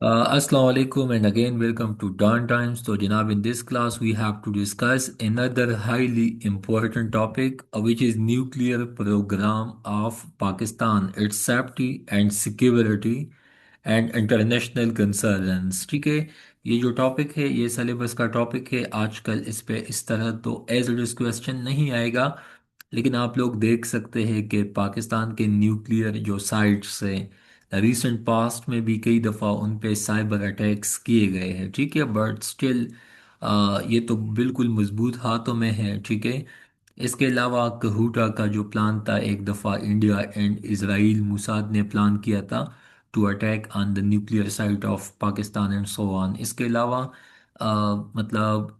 Assalamu alaikum and again welcome to Dawn Times. So, Janab, in this class we have to discuss another highly important topic, which is nuclear program of Pakistan, its safety and security and international concerns. ठीक है, ये जो topic है ये syllabus का topic है। आजकल इस पे इस तरह तो एज इट इज क्वेश्चन नहीं आएगा, लेकिन आप लोग देख सकते हैं कि पाकिस्तान के न्यूक्लियर जो साइट्स हैं, रिसेंट पास्ट में भी कई दफ़ा उन पे साइबर अटैक्स किए गए हैं। ठीक है, बट स्टिल ये तो बिल्कुल मजबूत हाथों में है। ठीक है, इसके अलावा कहूटा का जो प्लान था, एक दफ़ा इंडिया एंड इसराइल मुसाद ने प्लान किया था to attack on the nuclear site of Pakistan and so on. इसके अलावा मतलब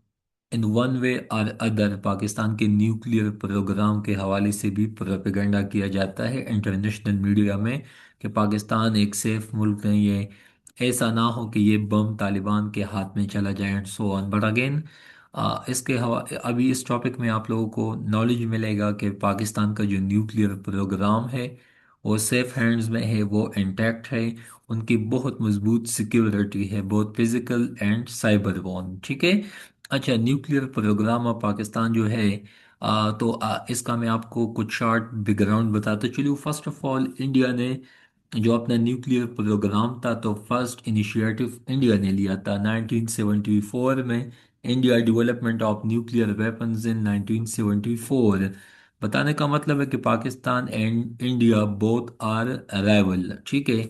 इन वन वे और अदर पाकिस्तान के न्यूक्लियर प्रोग्राम के हवाले से भी प्रोपेगेंडा किया जाता है इंटरनेशनल मीडिया में कि पाकिस्तान एक सेफ मुल्क नहीं है, ऐसा ना हो कि ये बम तालिबान के हाथ में चला जाए and so on. But again इसके हवा अभी इस टॉपिक में आप लोगों को नॉलेज मिलेगा कि पाकिस्तान का जो न्यूक्लियर प्रोग्राम है वो सेफ हैंड्स में है, वो इंटैक्ट है। उनकी बहुत मजबूत सिक्योरिटी है, both physical and cyber won. ठीक है, अच्छा, न्यूक्लियर प्रोग्राम ऑफ पाकिस्तान जो है, इसका मैं आपको कुछ शॉर्ट बैकग्राउंड बताता चलूँ। फर्स्ट ऑफ ऑल, इंडिया ने जो अपना न्यूक्लियर प्रोग्राम था, तो फर्स्ट इनिशिएटिव इंडिया ने लिया था 1974 में। India development of nuclear weapons in 1974। बताने का मतलब है कि Pakistan and India both are rival. ठीक है,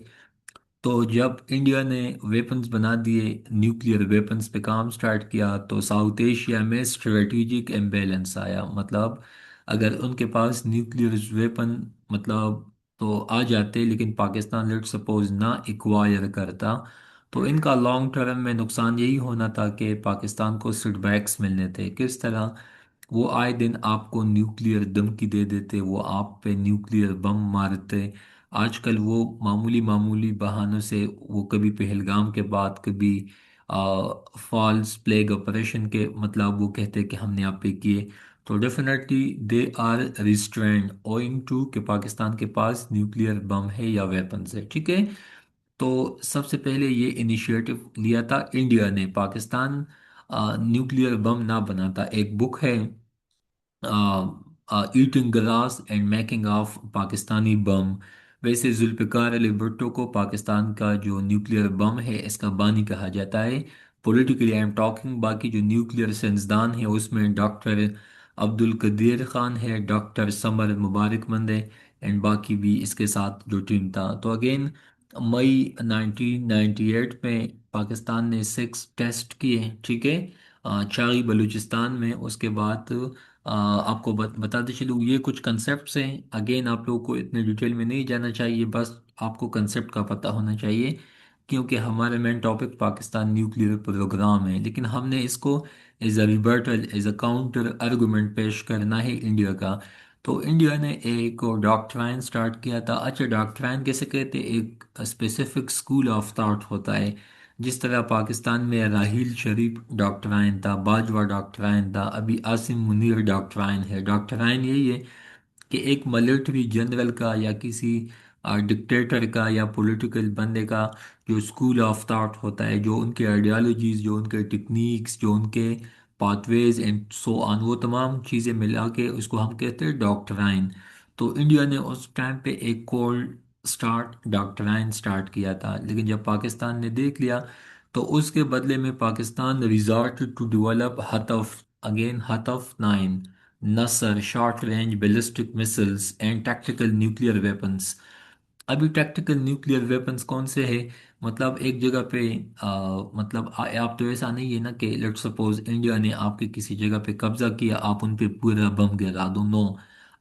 तो जब इंडिया ने वेपन्स बना दिए, न्यूक्लियर वेपन्स पे काम स्टार्ट किया, तो साउथ एशिया में स्ट्रेटेजिक इम्बैलेंस आया। मतलब अगर उनके पास न्यूक्लियर वेपन मतलब तो आ जाते, लेकिन पाकिस्तान लेट सपोज ना एक्वायर करता, तो इनका लॉन्ग टर्म में नुकसान यही होना था कि पाकिस्तान को सेटबैक्स मिलने थे। किस तरह? वो आए दिन आपको न्यूक्लियर धमकी दे देते, वो आप पे न्यूक्लियर बम मारते। आजकल वो मामूली मामूली बहानों से, वो कभी पहलगाम के बाद, कभी फॉल्स प्लेग ऑपरेशन के मतलब वो कहते हैं कि हमने आप पे किए, तो definitely they are restrained owing to कि पाकिस्तान के पास न्यूक्लियर बम है या वेपन्स है। ठीक है, तो सबसे पहले ये इनिशिएटिव लिया था इंडिया ने। पाकिस्तान न्यूक्लियर बम ना बनाता। एक बुक है, eating grass and making of Pakistani bomb. वैसे जुल्फ़िकार अली भुट्टो को पाकिस्तान का जो न्यूक्लियर बम है इसका बानी कहा जाता है। Politically I am talking. बाकी जो न्यूक्लियर साइंसदान है उसमें डॉक्टर अब्दुल कदीर खान है, डॉक्टर समर मुबारक मंद है, एंड बाकी भी इसके साथ जो टीम था। तो अगेन मई 1998 में पाकिस्तान ने 6 टेस्ट किए। ठीक है, चारी बलूचिस्तान में। उसके बाद आपको बताते चलूँ, ये कुछ कंसेप्ट्स हैं। अगेन आप लोगों को इतने डिटेल में नहीं जाना चाहिए, बस आपको कंसेप्ट का पता होना चाहिए, क्योंकि हमारे main topic Pakistan nuclear programme है, लेकिन हमने इसको as a rebuttal, as a counter argument पेश करना है इंडिया का। तो इंडिया ने एक डॉक्ट्राइन स्टार्ट किया था। अच्छा, डॉक्ट्राइन कैसे कहते हैं? एक स्पेसिफिक स्कूल ऑफ थॉट होता है। जिस तरह पाकिस्तान में राहील शरीफ डॉक्टराइन था, बाजवा डॉक्टराइन था, अभी आसिम मुनीर डॉक्टराइन है। डॉक्टराइन यही है कि एक मिलिट्री जनरल का या किसी डिक्टेटर का या पॉलिटिकल बंदे का जो स्कूल ऑफ थॉट होता है, जो उनके आइडियोलॉजीज, जो उनके टेक्निक्स, जो उनके पाथवेज एंड सो ऑन, वो तमाम चीज़ें मिला के उसको हम कहते हैं डॉक्टराइन। तो इंडिया ने उस टाइम पे एक कोल्ड स्टार्ट डॉक्टराइन स्टार्ट किया था, लेकिन जब पाकिस्तान ने देख लिया, तो उसके बदले में Pakistan resort to develop Hatf, again Hatf 9, Nasr short range ballistic missiles and tactical nuclear weapons. अभी टैक्टिकल न्यूक्लियर वेपन्स कौन से हैं? मतलब एक जगह पे मतलब आप तो ऐसा नहीं है ना कि लेट सपोज इंडिया ने आपके किसी जगह पे कब्जा किया, आप उन पे पूरा बम गिरा दो। नो,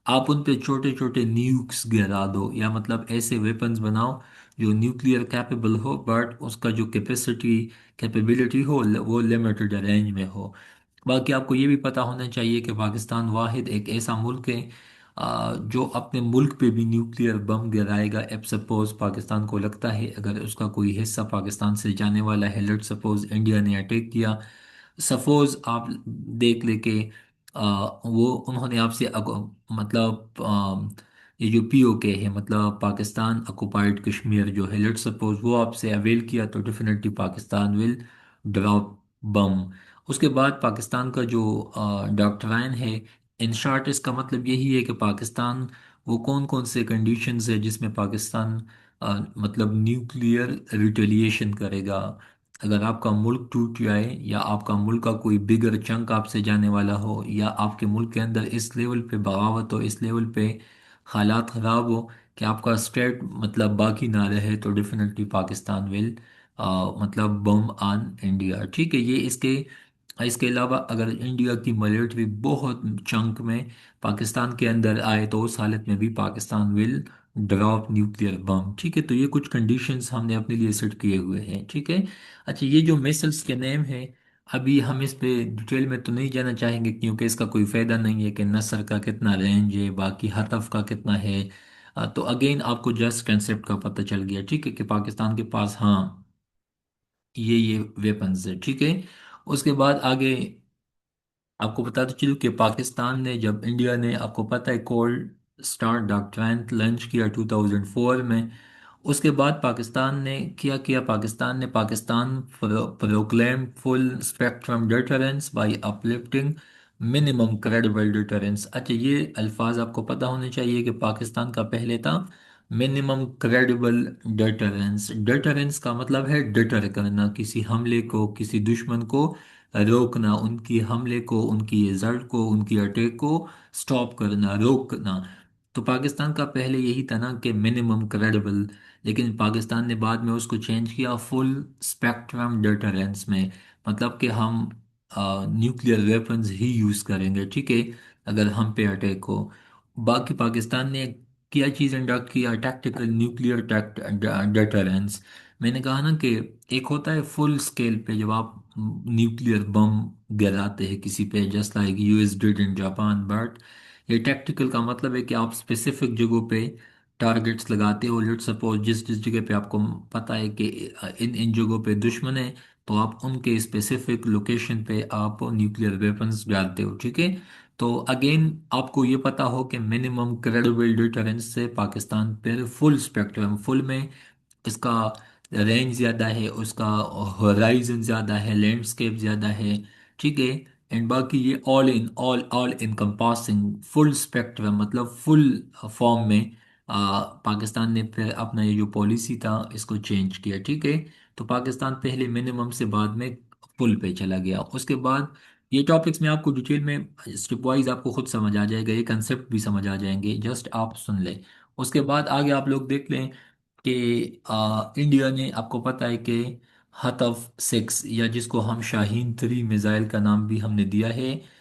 आप उन पे छोटे छोटे न्यूक्स गिरा दो, या मतलब ऐसे वेपन्स बनाओ जो न्यूक्लियर कैपेबल हो, बट उसका जो कैपेबिलिटी हो वो लिमिटेड रेंज में हो। बाकी आपको ये भी पता होना चाहिए कि पाकिस्तान वाहिद एक ऐसा मुल्क है जो अपने मुल्क पे भी न्यूक्लियर बम गिराएगा। अब सपोज पाकिस्तान को लगता है अगर उसका कोई हिस्सा पाकिस्तान से जाने वाला है, लेट सपोज इंडिया ने अटैक किया, सपोज आप देख ले के वो उन्होंने आपसे मतलब ये जो पीओके है मतलब पाकिस्तान ऑक्युपाइड कश्मीर जो है, लेट्स सपोज वो आपसे अवेल किया तो डेफिनेटली पाकिस्तान विल ड्रॉप बम। उसके बाद पाकिस्तान का जो डॉक्ट्राइन है, इन शॉर्ट इसका मतलब यही है कि पाकिस्तान वो कौन कौन से कंडीशंस है जिसमें पाकिस्तान मतलब न्यूक्लियर रिटेलिएशन करेगा। अगर आपका मुल्क टूट जाए या आपका मुल्क का कोई बिगर चंक आपसे जाने वाला हो या आपके मुल्क के अंदर इस लेवल पे बगावत हो, इस लेवल पे हालात ख़राब हो कि आपका स्टेट मतलब बाकी ना रहे, तो डेफिनेटली पाकिस्तान विल मतलब बम ऑन इंडिया। ठीक है, ये इसके इसके अलावा अगर इंडिया की मिलिट्री बहुत चंक में पाकिस्तान के अंदर आए तो उस हालत में भी Pakistan will drop nuclear bomb. ठीक है, तो ये कुछ कंडीशंस हमने अपने लिए सेट किए हुए हैं। ठीक है। अच्छा, ये जो मिसाइल्स के नेम है, अभी हम इस पे डिटेल में तो नहीं जाना चाहेंगे क्योंकि इसका कोई फायदा नहीं है कि नसर का कितना रेंज है, बाकी हतफ का कितना है। तो अगेन आपको जस्ट कंसेप्ट का पता चल गया। ठीक है, कि पाकिस्तान के पास हाँ ये वेपन्स है। ठीक है। उसके बाद आगे आपको बता तो चलूं कि पाकिस्तान ने, जब इंडिया ने, आपको पता है, कोल्ड स्टार डॉक्ट्राइन लॉन्च किया 2004 में, उसके बाद पाकिस्तान ने क्या किया, पाकिस्तान ने proclaim full spectrum deterrence by uplifting minimum credible deterrence. अच्छा, ये अल्फाज आपको पता होने चाहिए कि पाकिस्तान का पहले था मिनिमम क्रेडिबल डिटरेंस। डिटरेंस का मतलब है डिटर करना, किसी हमले को, किसी दुश्मन को रोकना, उनकी हमले को, उनकी रिजल्ट को, उनकी अटैक को स्टॉप करना, रोकना। तो पाकिस्तान का पहले यही था ना कि मिनिमम क्रेडिबल, लेकिन पाकिस्तान ने बाद में उसको चेंज किया फुल स्पेक्ट्रम डिटरेंस में। मतलब कि हम न्यूक्लियर वेपन्स ही यूज़ करेंगे। ठीक है, अगर हम पे अटैक हो। बाकी पाकिस्तान ने क्या चीज़ इंडक्ट किया, टैक्टिकल न्यूक्लियर डिटरेंस। मैंने कहा ना कि एक होता है फुल स्केल पे जब आप न्यूक्लियर बम गिराते हैं किसी पे, just like US did in Japan, but ये टैक्टिकल का मतलब है कि आप स्पेसिफिक जगहों पे टारगेट्स लगाते हो। लेट सपोज जिस जिस जगह पे आपको पता है कि इन इन जगहों पे दुश्मन है, तो आप उनके स्पेसिफिक लोकेशन पे आप न्यूक्लियर वेपन्स डालते हो। ठीक है। तो अगेन आपको ये पता हो कि मिनिमम क्रेडिबल डिटरेंस से पाकिस्तान पर फुल स्पेक्ट्रम, फुल में इसका रेंज ज़्यादा है, उसका होराइजन ज़्यादा है, लैंडस्केप ज़्यादा है। ठीक है। एंड बाकी ये ऑल इनकम्पासिंग फुल स्पेक्ट्रम मतलब फुल फॉर्म में पाकिस्तान ने फिर अपना ये जो पॉलिसी था इसको चेंज किया। ठीक है। तो पाकिस्तान पहले मिनिमम से बाद में फुल पे चला गया। उसके बाद ये टॉपिक्स में आपको डिटेल में स्टेप वाइज आपको खुद समझ आ जाएगा, ये कंसेप्ट भी समझ आ जाएंगे, जस्ट आप सुन लें। उसके बाद आगे आप लोग देख लें कि इंडिया ने, आपको पता है कि हतफ 6 या जिसको हम शाहीन 3 मिसाइल का नाम भी हमने दिया है,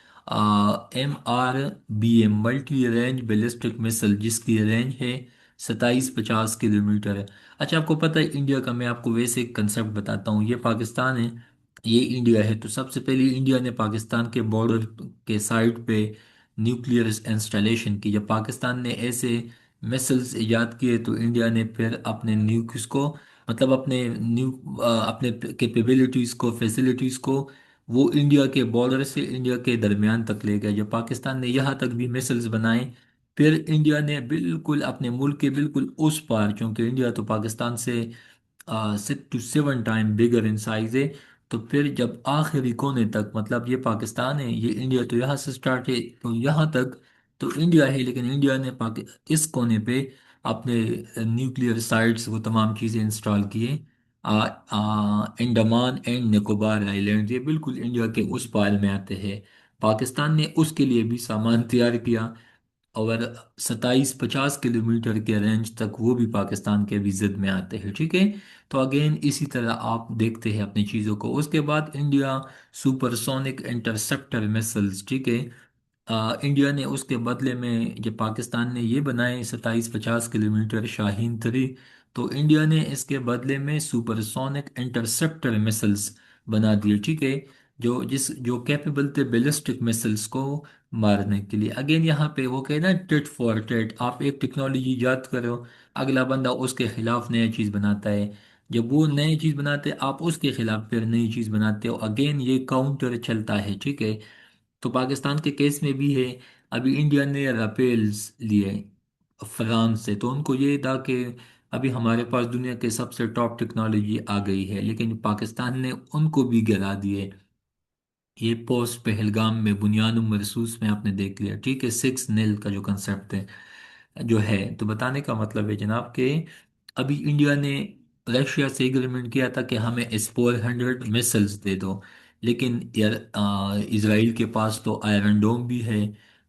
MRBM multi range ballistic missile, जिसकी रेंज है 2750 किलोमीटर है। अच्छा, आपको पता है इंडिया का, मैं आपको वैसे एक कंसेप्ट बताता हूँ, ये पाकिस्तान है, ये इंडिया है। तो सबसे पहले इंडिया ने पाकिस्तान के बॉर्डर के साइड पे न्यूक्लियर इंस्टॉलेशन की। जब पाकिस्तान ने ऐसे मिसल्स इजाद किए तो इंडिया ने फिर अपने न्यूक्लियस को, मतलब अपने कैपेबिलिटीज़ को, फैसिलिटीज़ को, वो इंडिया के बॉर्डर से इंडिया के दरमियान तक ले गए। जब पाकिस्तान ने यहाँ तक भी मिसल्स बनाए, फिर इंडिया ने बिल्कुल अपने मुल्क के बिल्कुल उस पार, क्योंकि इंडिया तो पाकिस्तान से 6 to 7 time bigger in size है, तो फिर जब आखिरी कोने तक, मतलब ये पाकिस्तान है, ये इंडिया तो यहाँ से स्टार्ट है तो यहाँ तक तो इंडिया है, लेकिन इंडिया ने इस कोने पे अपने न्यूक्लियर साइट्स वो तमाम चीज़ें इंस्टॉल किए। अंडमान एंड निकोबार आइलैंड ये बिल्कुल इंडिया के उस पार में आते हैं। पाकिस्तान ने उसके लिए भी सामान तैयार किया, और 2750 किलोमीटर के रेंज तक वो भी पाकिस्तान के भी जिद में आते हैं। ठीक है। तो अगेन इसी तरह आप देखते हैं अपनी चीज़ों को। उसके बाद इंडिया सुपरसोनिक इंटरसेप्टर मिसाइल्स। ठीक है। इंडिया ने उसके बदले में, जब पाकिस्तान ने ये बनाए 2750 किलोमीटर शाहीन 3, तो इंडिया ने इसके बदले में सुपरसोनिक इंटरसेप्टर मिसल्स बना दिए। ठीक है। जो कैपेबल थे बैलिस्टिक मिसल्स को मारने के लिए। अगेन यहाँ पे वो कहे ना, टिट फॉर टेट, आप एक टेक्नोलॉजी ईजाद करो, अगला बंदा उसके खिलाफ नया चीज़ बनाता है, जब वो नई चीज़ बनाते हैं आप उसके खिलाफ फिर नई चीज़ बनाते हो, अगेन ये काउंटर चलता है। ठीक है। तो पाकिस्तान के केस में भी है, अभी इंडिया ने राफेल्स लिए, फ्रांस से। तो उनको ये था कि अभी हमारे पास दुनिया के सबसे टॉप टेक्नोलॉजी आ गई है, लेकिन पाकिस्तान ने उनको भी गिरा दिए। ये पोस्ट पहलगाम में बुनियाद मरसूस में आपने देख लिया, ठीक है। 6-0 का जो कंसेप्ट है जो है, तो बताने का मतलब है जनाब कि अभी इंडिया ने रशिया से एग्रीमेंट किया था कि हमें S-400 मिसाइल्स दे दो, लेकिन यार इसराइल के पास तो आयरन डोम भी है,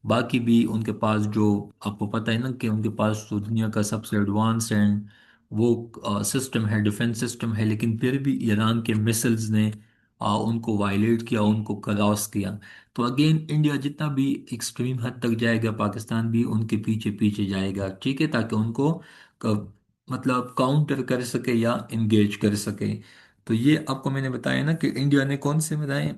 बाकी भी उनके पास जो, आपको पता है ना कि उनके पास तो दुनिया का सबसे एडवांस एंड वो सिस्टम है, डिफेंस सिस्टम है, लेकिन फिर भी ईरान के मिसाइल्स ने उनको वायलेट किया, उनको क्रॉस किया। तो अगेन इंडिया जितना भी एक्सट्रीम हद तक जाएगा, पाकिस्तान भी उनके पीछे पीछे जाएगा, ठीक है, ताकि उनको मतलब काउंटर कर सके या इंगेज कर सके। तो ये आपको मैंने बताया ना कि इंडिया ने कौन से बनाए,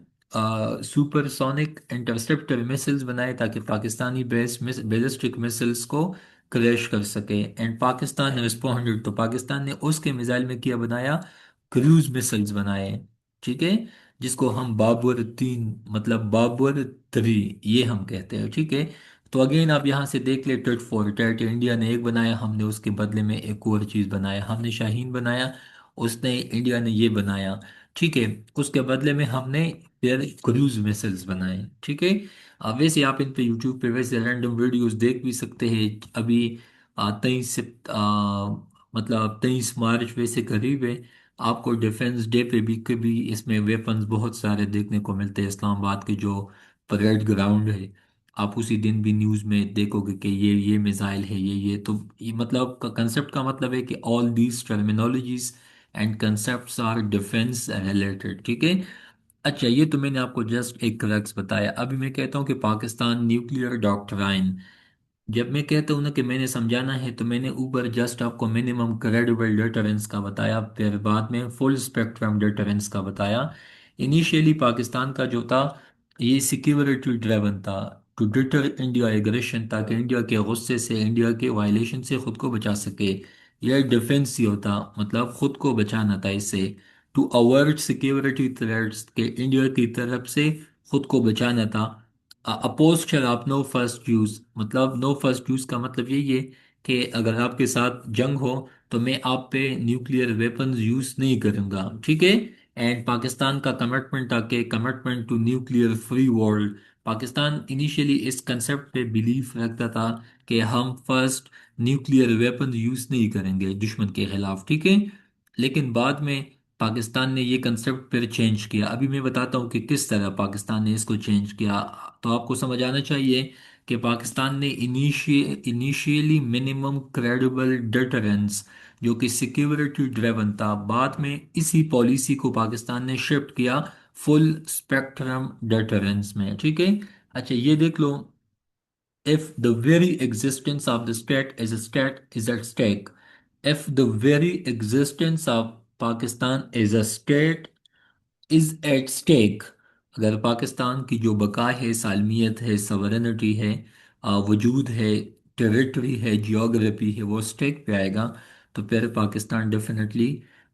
सुपरसोनिक इंटरसेप्टर मिसाइल्स बनाए ताकि पाकिस्तानी बेस्ड बैलिस्टिक मिसाइल्स को क्रैश कर सके। एंड पाकिस्तान रिस्पॉन्डेड, तो पाकिस्तान ने उसके मिसाइल में किया बनाया, क्रूज मिसाइल्स बनाए, ठीक है, जिसको हम बाबर 3 मतलब बाबर 3 ये हम कहते हैं, ठीक है। तो अगेन आप यहाँ से देख ले, टेट फॉर टैट, इंडिया ने एक बनाया, हमने उसके बदले में एक और चीज़ बनाया, हमने शाहीन बनाया, उसने इंडिया ने ये बनाया, ठीक है। उसके बदले में हमने फिर क्रूज मिसाइल्स बनाए, ठीक है। वैसे आप इन पे यूट्यूब पे वैसे रैंडम वीडियोस देख भी सकते हैं। अभी 23 मतलब 23 मार्च वैसे करीब है, आपको डिफेंस डे पे भी कभी इसमें वेपन्स बहुत सारे देखने को मिलते हैं। इस्लामाबाद के जो परेड ग्राउंड है, आप उसी दिन भी न्यूज़ में देखोगे कि ये मिसाइल है, ये तो ये मतलब कंसेप्ट का मतलब है कि all these terminologies and concepts are defence related, ठीक है। अच्छा, ये तो मैंने आपको जस्ट एक क्रक्स बताया। अभी मैं कहता हूँ कि पाकिस्तान न्यूक्लियर डॉक्ट्राइन, जब मैं कहता हूँ ना कि मैंने समझाना है, तो मैंने ऊपर जस्ट आपको मिनिमम क्रेडिबल डिटरेंस का बताया, फिर बाद में फुल स्पेक्ट्रम डिटरेंस का बताया। इनिशियली पाकिस्तान का जो था, ये सिक्योरिटी ड्रिवन था, टू डिटर इंडिया एग्रेशन, ताकि इंडिया के गुस्से से, इंडिया के वायलेशन से खुद को बचा सके। यह डिफेंस ही होता, मतलब खुद को बचाना था इससे। टू अवर्ट सिक्योरिटी थ्रेट्स, के इंडिया की तरफ से खुद को बचाना था। अपोज शैल आप नो फर्स्ट यूज, मतलब नो फर्स्ट यूज का मतलब यही है कि अगर आपके साथ जंग हो तो मैं आप पे न्यूक्लियर वेपन्स यूज नहीं करूंगा, ठीक है। एंड पाकिस्तान का कमिटमेंट था कि commitment to nuclear free world. Pakistan initially इस कंसेप्ट पे बिलीव रखता था कि हम फर्स्ट न्यूक्लियर वेपन यूज नहीं करेंगे दुश्मन के खिलाफ, ठीक है। लेकिन बाद में पाकिस्तान ने ये कंसेप्ट फिर चेंज किया। अभी मैं बताता हूँ कि किस तरह पाकिस्तान ने इसको चेंज किया। तो आपको समझ आना चाहिए कि पाकिस्तान ने इनिशियली मिनिमम क्रेडिबल डिटरेंस, जो कि सिक्योरिटी ड्रिवन था, बाद में इसी पॉलिसी को पाकिस्तान ने शिफ्ट किया फुल स्पेक्ट्रम डिटरेंस में, ठीक है। अच्छा, ये देख लो, if the very existence of the state is at stake, if the very existence of Pakistan is a state is at stake, अगर पाकिस्तान की जो बका है, सालमियत है, सवरेनिटी है, वजूद है, टेरिटरी है, जियोग्राफी है, वो स्टेक पे आएगा, तो फिर पाकिस्तान डेफिनेटली,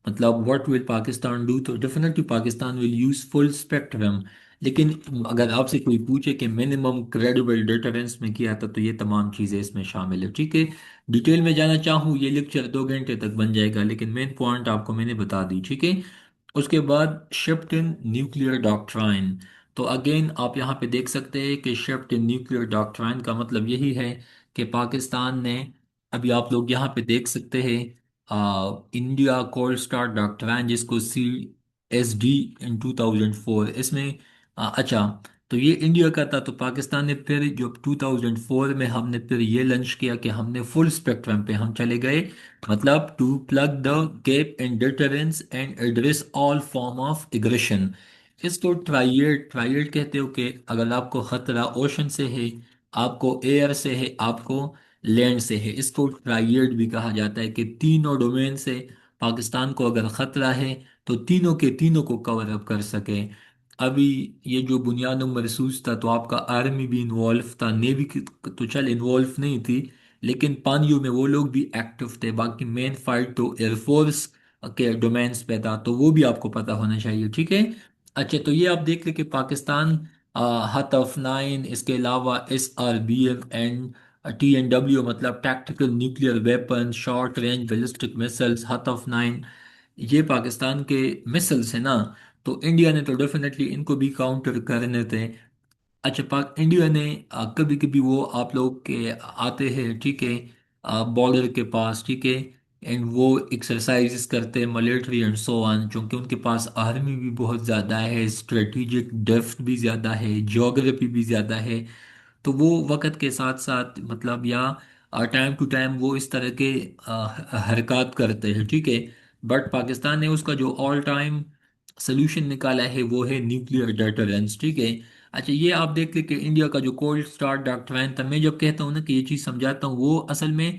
मतलब व्हाट विल पाकिस्तान डू, तो definitely Pakistan will use full spectrum. लेकिन अगर आपसे कोई पूछे कि मिनिमम क्रेडिबल डिटरेंस में किया था, तो ये तमाम चीज़ें इसमें शामिल है, ठीक है। डिटेल में जाना चाहूँ, ये लेक्चर 2 घंटे तक बन जाएगा, लेकिन मेन पॉइंट आपको मैंने बता दी, ठीक है। उसके बाद शिफ्ट इन न्यूक्लियर डॉक्ट्राइन। तो अगेन आप यहाँ पे देख सकते हैं कि शिफ्ट इन न्यूक्लियर डॉक्ट्राइन का मतलब यही है कि पाकिस्तान ने, अभी आप लोग यहाँ पे देख सकते हैं, इंडिया कोल्ड स्टार डॉक्ट्राइन, जिसको CSD इन 2004, इसमें अच्छा, तो ये इंडिया का था। तो पाकिस्तान ने फिर जो 2004 में हमने फिर ये लॉन्च किया कि हमने फुल स्पेक्ट्रम पे हम चले गए, मतलब to plug the gap in deterrence and address all form of aggression. इसको ट्राइएड ट्राइएड कहते हो कि अगर आपको खतरा ओशन से है, आपको एयर से है, आपको लैंड से है, इसको ट्राइएड भी कहा जाता है कि तीनों डोमेन से पाकिस्तान को अगर खतरा है तो तीनों के तीनों को कवर अप कर सके। अभी ये जो बुनियाद महसूस था, तो आपका आर्मी भी इन्वॉल्व था, नेवी की तो चल इन्वॉल्व नहीं थी, लेकिन पानियों में वो लोग भी एक्टिव थे। बाकी मेन फाइट तो एयरफोर्स के डोमेन्स पे था, तो वो भी आपको पता होना चाहिए, ठीक है। अच्छा, तो ये आप देख लें कि पाकिस्तान हतफ 9, इसके अलावा SRBM एंड TNW मतलब tactical nuclear weapon, short range ballistic missiles, Hatf 9, ये पाकिस्तान के मिसाइल्स हैं ना। तो इंडिया ने तो डेफिनेटली इनको भी काउंटर करने थे। अच्छा, पाक इंडिया ने कभी कभी वो आप लोग के आते हैं, ठीक है, बॉर्डर के पास, ठीक है, एंड वो एक्सरसाइजेस करते हैं मिलिट्री एंड सो ऑन, क्योंकि उनके पास आर्मी भी बहुत ज़्यादा है, स्ट्रेटेजिक डेप्थ भी ज़्यादा है, ज्योग्राफी भी ज़्यादा है। तो वो वक्त के साथ साथ मतलब या टाइम टू टाइम वो इस तरह के हरकत करते हैं, ठीक है। बट पाकिस्तान ने उसका जो ऑल टाइम सोल्यूशन निकाला है वो है न्यूक्लियर डेटरेंस, ठीक है। अच्छा, ये आप देख ले कि इंडिया का जो कोल्ड स्टार्ट डॉक्ट्राइन था, मैं जब कहता हूँ ना कि ये चीज़ समझाता हूँ, वो असल में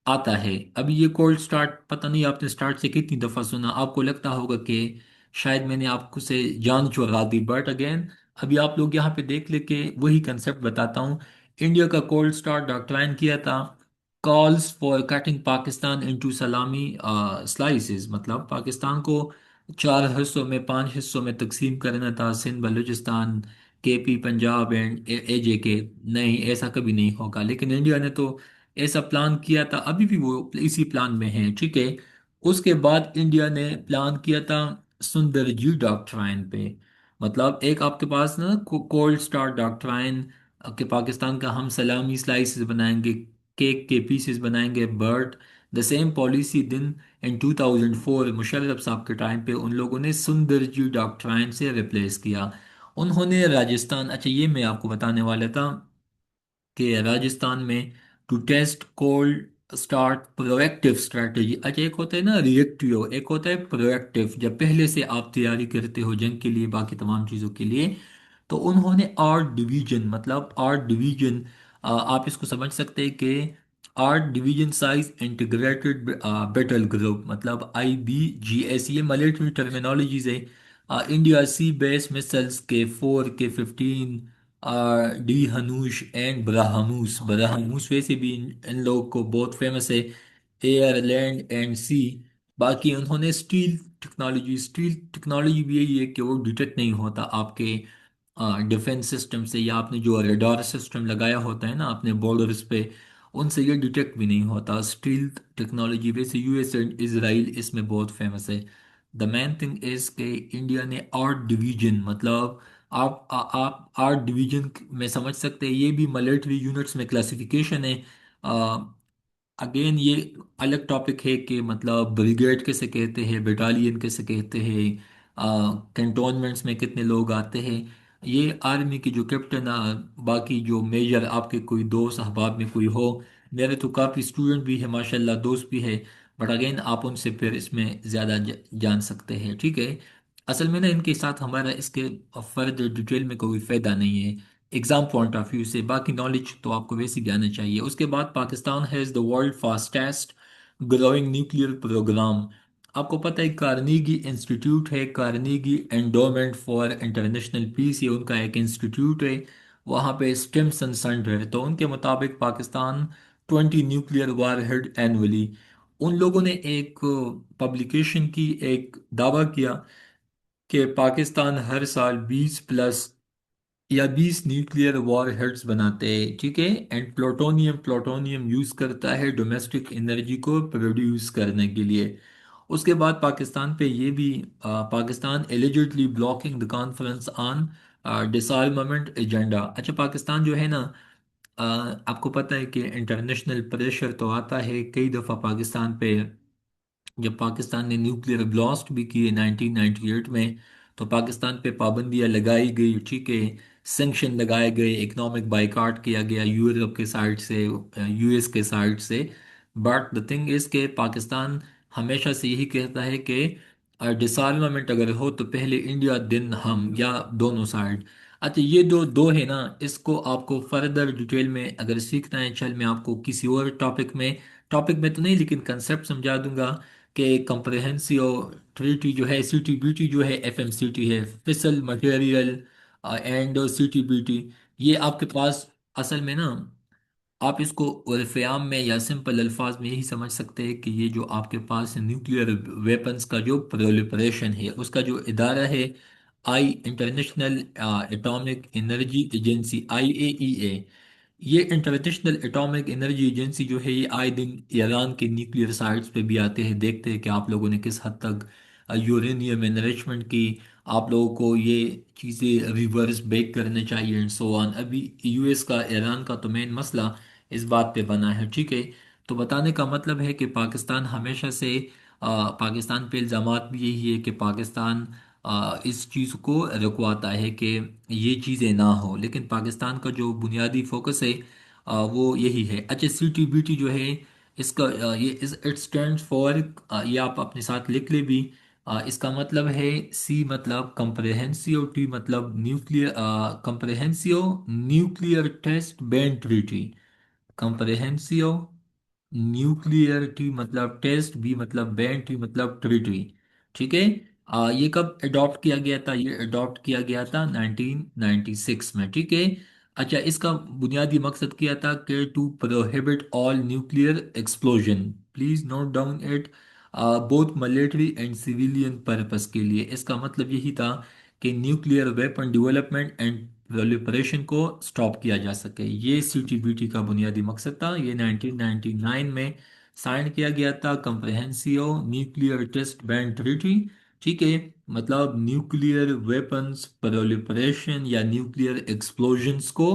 आता है। अभी ये कोल्ड स्टार्ट, पता नहीं आपने स्टार्ट से कितनी दफ़ा सुना, आपको लगता होगा कि शायद मैंने आपको से जान चुरा दी, बट अगेन अभी आप लोग यहाँ पे देख लेके वही कंसेप्ट बताता हूँ। इंडिया का कोल्ड स्टार्ट डॉक्ट्राइन किया था, calls for cutting Pakistan into सलामी स्लाइसेस, मतलब पाकिस्तान को चार हिस्सों में, पांच हिस्सों में तकसीम करना था, सिंध, बलूचिस्तान, केपी, पंजाब एंड एजे के। नहीं, ऐसा कभी नहीं होगा, लेकिन इंडिया ने तो ऐसा प्लान किया था, अभी भी वो इसी प्लान में है, ठीक है। उसके बाद इंडिया ने प्लान किया था सुंदर जी डॉक्ट्राइन पे। मतलब एक आपके पास ना कोल्ड स्टार डॉक्ट्राइन कि पाकिस्तान का हम सलामी स्लाइसेस बनाएंगे, केक के पीसेस बनाएंगे, बट द सेम पॉलिसी दिन इन 2004 मुशर्रफ साहब के टाइम पे उन लोगों ने सुंदर जी डॉक्ट्राइन से रिप्लेस किया। उन्होंने राजस्थान, अच्छा ये मैं आपको बताने वाला था कि राजस्थान में to test cold start proactive strategy. अच्छा, एक होता है ना रिएक्टिव, एक होता है प्रोएक्टिव, जब पहले से आप तैयारी करते हो जंग के लिए, बाकी तमाम चीज़ों के लिए। तो उन्होंने आर्ट डिवीजन, मतलब आर्ट डिवीजन, आप इसको समझ सकते हैं कि art division size integrated battle group, मतलब IBGS, ये मिलिट्री टर्मिनोलॉजीज है। इंडिया सी बेस मिसाइल्स के 4 के 15, डी हनूश एंड ब्राह्मूस। ब्राह्मूस वैसे भी इन लोगों को बहुत फेमस है, एयर, लैंड एंड सी। बाकी उन्होंने स्टील टेक्नोलॉजी भी यही है कि वो डिटेक्ट नहीं होता आपके डिफेंस सिस्टम से, या आपने जो रडार सिस्टम लगाया होता है ना अपने बॉर्डर्स पे, उनसे ये डिटेक्ट भी नहीं होता। स्टील टेक्नोलॉजी वैसे यूएस एंड इसराइल इसमें बहुत फेमस है। द मेन थिंग इज के इंडिया ने आर्ट डिवीजन, मतलब आप आर्ट डिवीजन में समझ सकते हैं, ये भी मिलिट्री यूनिट्स में क्लासिफिकेशन है। अगेन ये अलग टॉपिक है कि मतलब ब्रिगेड कैसे कहते हैं, बटालियन कैसे कहते हैं, कैंटोनमेंट्स में कितने लोग आते हैं। ये आर्मी के जो कैप्टन, बाकी जो मेजर आपके कोई दोस्त अहबाब में कोई हो, मेरे तो काफ़ी स्टूडेंट भी है माशाल्लाह, दोस्त भी है, बट अगेन आप उनसे फिर इसमें ज़्यादा जान सकते हैं, ठीक है। असल में ना इनके साथ हमारा इसके फर्दर डिटेल में कोई फ़ायदा नहीं है एग्जाम पॉइंट ऑफ व्यू से, बाकी नॉलेज तो आपको वैसे ही आना चाहिए। उसके बाद Pakistan has the world fastest growing nuclear program. आपको पता है कार्नेगी इंस्टीट्यूट है, Carnegie Endowment for International Peace, ये उनका एक इंस्टीट्यूट है। वहाँ पे स्टिम्सन सेंटर है, तो उनके मुताबिक पाकिस्तान 20 न्यूक्लियर वारहेड एनुअली। उन लोगों ने एक पब्लिकेशन की, एक दावा किया कि पाकिस्तान हर साल 20 प्लस या 20 न्यूक्लियर वॉर हेड्स बनाते हैं, ठीक है, एंड प्लूटोनियम यूज करता है डोमेस्टिक एनर्जी को प्रोड्यूस करने के लिए। उसके बाद पाकिस्तान पे ये भी, Pakistan allegedly blocking the conference on डिसआर्मामेंट agenda. अच्छा, पाकिस्तान जो है ना, आपको पता है कि इंटरनेशनल प्रेशर तो आता है कई दफ़ा पाकिस्तान पे। जब पाकिस्तान ने न्यूक्लियर ब्लास्ट भी किए 1998 में, तो पाकिस्तान पे पाबंदियां लगाई गई, ठीक है, सैंक्शन लगाए गए, इकोनॉमिक बाइकआउट किया गया यूरोप के साइड से, US के साइड से। बट द थिंग इज के पाकिस्तान हमेशा से यही कहता है कि डिसआर्मामेंट अगर हो तो पहले इंडिया देन हम, या दोनों साइड। अच्छा, ये दो दो है ना, इसको आपको फर्दर डिटेल में अगर सीखना है, चल मैं आपको किसी और टॉपिक में तो नहीं लेकिन कंसेप्ट समझा दूंगा कि कंप्रहेंसिव ट्रीटी जो है, CTBT जो है, FMCT है, फिसल मटेरियल एंड CTBT, ये आपके पास असल में ना, आप इसको उर्फ़आम में या सिंपल अल्फाज में यही समझ सकते हैं कि ये जो आपके पास न्यूक्लियर वेपन्स का जो प्रोलिफरेशन है उसका जो इदारा है, international atomic energy agency, IAEA, ये इंटरनेशनल एटॉमिक एनर्जी एजेंसी जो है ये आए दिन ईरान के न्यूक्लियर साइट्स पे भी आते हैं, देखते हैं कि आप लोगों ने किस हद तक यूरेनियम एनरिचमेंट की, आप लोगों को ये चीज़ें रिवर्स बेक करने चाहिए एंड सो ऑन। अभी यूएस का ईरान का तो मेन मसला इस बात पे बना है, ठीक है। तो बताने का मतलब है कि पाकिस्तान हमेशा से पाकिस्तान पे इल्ज़ामात भी यही है कि पाकिस्तान इस चीज़ को रुकवाता है कि ये चीज़ें ना हो, लेकिन पाकिस्तान का जो बुनियादी फोकस है वो यही है। अच्छा, CTBT जो है इसका ये इट स्टैंड फॉर, ये आप अपने साथ लिख ले भी। इसका मतलब है सी मतलब कंप्रहेंसिव, टी मतलब nuclear, comprehensive nuclear test ban treaty, comprehensive nuclear, T मतलब टेस्ट, बी मतलब बैंड, टी मतलब ट्रीटी, ठीक है। ये कब अडॉप्ट किया गया था? ये अडॉप्ट किया गया था 1996 में, ठीक है। अच्छा, इसका बुनियादी मकसद क्या था कि to prohibit all nuclear explosion, please note down it, both military and civilian purpose के लिए। इसका मतलब यही था कि nuclear weapon development and proliferation को स्टॉप किया जा सके। ये CTBT का बुनियादी मकसद था। ये 1999 में साइन किया गया था, comprehensive nuclear test ban treaty, ठीक है। मतलब न्यूक्लियर वेपन्स प्रोलिफरेशन या न्यूक्लियर एक्सप्लोजन्स को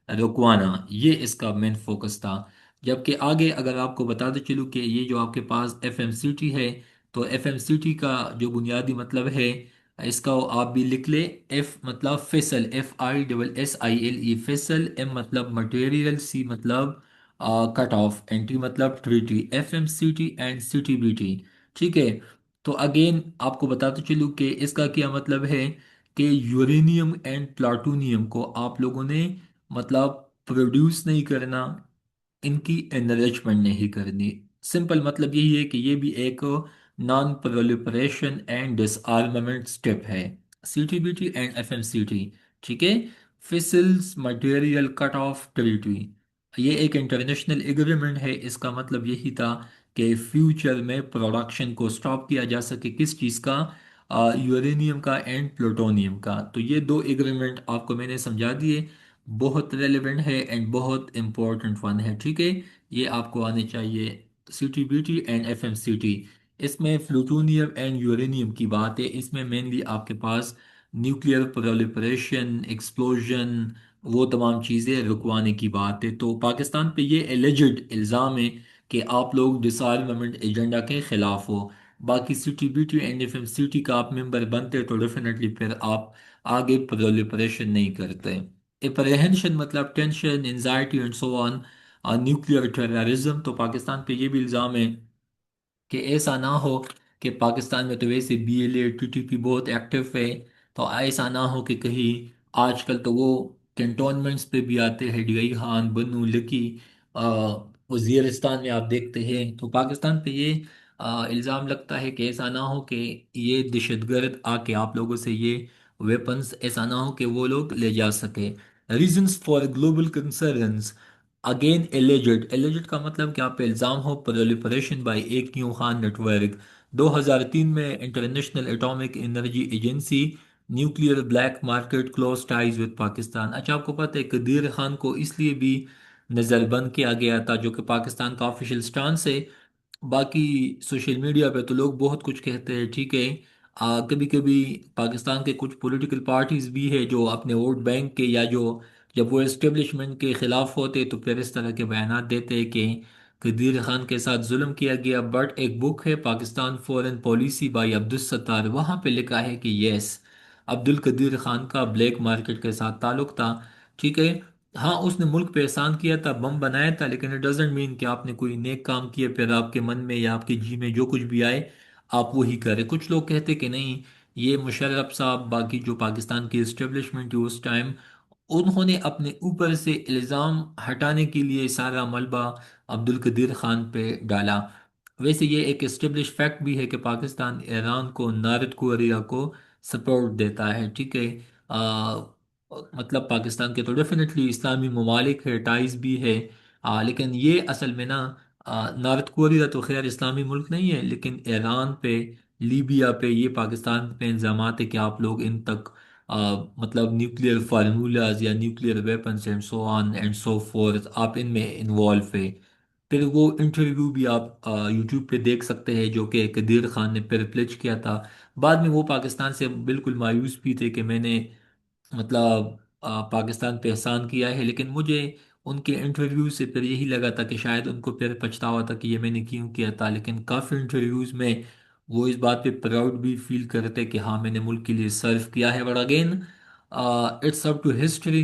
रुकवाना, ये इसका मेन फोकस था। जबकि आगे अगर आपको बताते चलूँ कि ये जो आपके पास FMCT है, तो FMCT का जो बुनियादी मतलब है इसका आप भी लिख ले। एफ मतलब फिसल, FISSILE फिसल, एम मतलब मटेरियल, सी मतलब कट ऑफ, एन टी मतलब ट्रीटी, FMCT एंड CTBT, ठीक है। तो अगेन आपको बताते चलूँ कि इसका क्या मतलब है कि यूरेनियम एंड प्लाटूनियम को आप लोगों ने मतलब प्रोड्यूस नहीं करना, इनकी एनरिचमेंट नहीं करनी। सिंपल मतलब यही है कि ये भी एक नॉन प्रोलिफरेशन एंड डिसआर्मामेंट स्टेप है, CTBT एंड FMCT, ठीक है। फिसल्स मटेरियल कट ऑफ ट्रीटी, ये एक इंटरनेशनल एग्रीमेंट है। इसका मतलब यही था कि फ्यूचर में प्रोडक्शन को स्टॉप किया जा सके, किस चीज़ का? यूरेनियम का एंड प्लूटोनियम का। तो ये दो एग्रीमेंट आपको मैंने समझा दिए, बहुत रेलेवेंट है एंड बहुत इम्पोर्टेंट वन है, ठीक है। ये आपको आने चाहिए, CTBT एंड FMCT। इसमें प्लूटोनियम एंड यूरेनियम की बात है, इसमें मेनली आपके पास न्यूक्लियर प्रोलिफरेशन, एक्सप्लोजन, वो तमाम चीज़ें रुकवाने की बात है। तो पाकिस्तान पे ये एलिजिड इल्ज़ाम है कि आप लोग डिसआर्मामेंट एजेंडा के खिलाफ हो। बाकी CTBT एंड FMCT का आप मेंबर बनते तो डेफिनेटली फिर आप आगे प्रोलिफरेशन नहीं करते। अप्रहेंशन मतलब tension, anxiety and so on. Nuclear terrorism, तो पाकिस्तान पे ये भी इल्ज़ाम है कि ऐसा ना हो कि पाकिस्तान में तो वैसे BLA TTP बहुत एक्टिव है, तो ऐसा ना हो कि कहीं, आजकल तो वो कैंटोनमेंट्स पे भी आते हैं, डीआई खान, बनू, लकी, वजीरिस्तान में आप देखते हैं। तो पाकिस्तान पे ये इल्ज़ाम लगता है कि ऐसा ना हो कि ये दहशतगर्द आके आप लोगों से ये वेपन्स, ऐसा ना हो कि वो लोग ले जा सके। Reasons for global concerns, again alleged, alleged का मतलब कि आप पे इल्ज़ाम हो प्रोलिफरेशन बाय ए क्यू खान नेटवर्क। 2003 में international atomic energy agency nuclear black market close ties with Pakistan. अच्छा, आपको पता है कदीर खान को इसलिए भी नज़रबंद किया गया था, जो कि पाकिस्तान का ऑफिशियल स्टांस है। बाकी सोशल मीडिया पे तो लोग बहुत कुछ कहते हैं, ठीक है। कभी कभी पाकिस्तान के कुछ पॉलिटिकल पार्टीज भी है जो अपने वोट बैंक के, या जो जब वो एस्टेब्लिशमेंट के खिलाफ होते तो फिर इस तरह के बयान देते हैं कि कदीर खान के साथ जुल्म किया गया। बट एक बुक है Pakistan foreign policy bye Abdul Sattar, वहाँ पे लिखा है कि यस, अब्दुल कदीर खान का ब्लैक मार्केट के साथ ताल्लुक था, ठीक है। हाँ, उसने मुल्क पे एहसान किया था, बम बनाया था, लेकिन इट डजेंट मीन कि आपने कोई नेक काम किया फिर आपके मन में या आपके जी में जो कुछ भी आए आप वही करें। कुछ लोग कहते कि नहीं, ये मुशर्रफ साहब, बाकी जो पाकिस्तान की इस्टेब्लिशमेंट थी उस टाइम, उन्होंने अपने ऊपर से इल्ज़ाम हटाने के लिए सारा मलबा अब्दुल कदीर खान पे डाला। वैसे ये एक एस्टेब्लिश फैक्ट भी है कि पाकिस्तान ईरान को, नॉर्थ कोरिया को सपोर्ट देता है, ठीक है। मतलब पाकिस्तान के तो डेफिनेटली इस्लामी ममालिक है, टाइज भी है, लेकिन ये असल में ना, नॉर्थ कोरिया तो खैर इस्लामी मुल्क नहीं है, लेकिन ईरान पे, लीबिया पे ये पाकिस्तान पे इल्ज़ाम है कि आप लोग इन तक मतलब न्यूक्लियर फार्मूलाज या nuclear weapons and so on and so fourth, आप इनमें इन्वॉल्व है। फिर वो इंटरव्यू भी आप यूट्यूब पे देख सकते हैं जो कि कदीर खान ने पिरप्लेज किया था। बाद में वो पाकिस्तान से बिल्कुल मायूस भी थे कि मैंने मतलब पाकिस्तान पे एहसान किया है, लेकिन मुझे उनके इंटरव्यू से फिर यही लगा था कि शायद उनको फिर पछतावा था कि ये मैंने क्यों किया था। लेकिन काफ़ी इंटरव्यूज़ में वो इस बात पे प्राउड भी फील करते कि हाँ मैंने मुल्क के लिए सर्व किया है। But again it's up to history,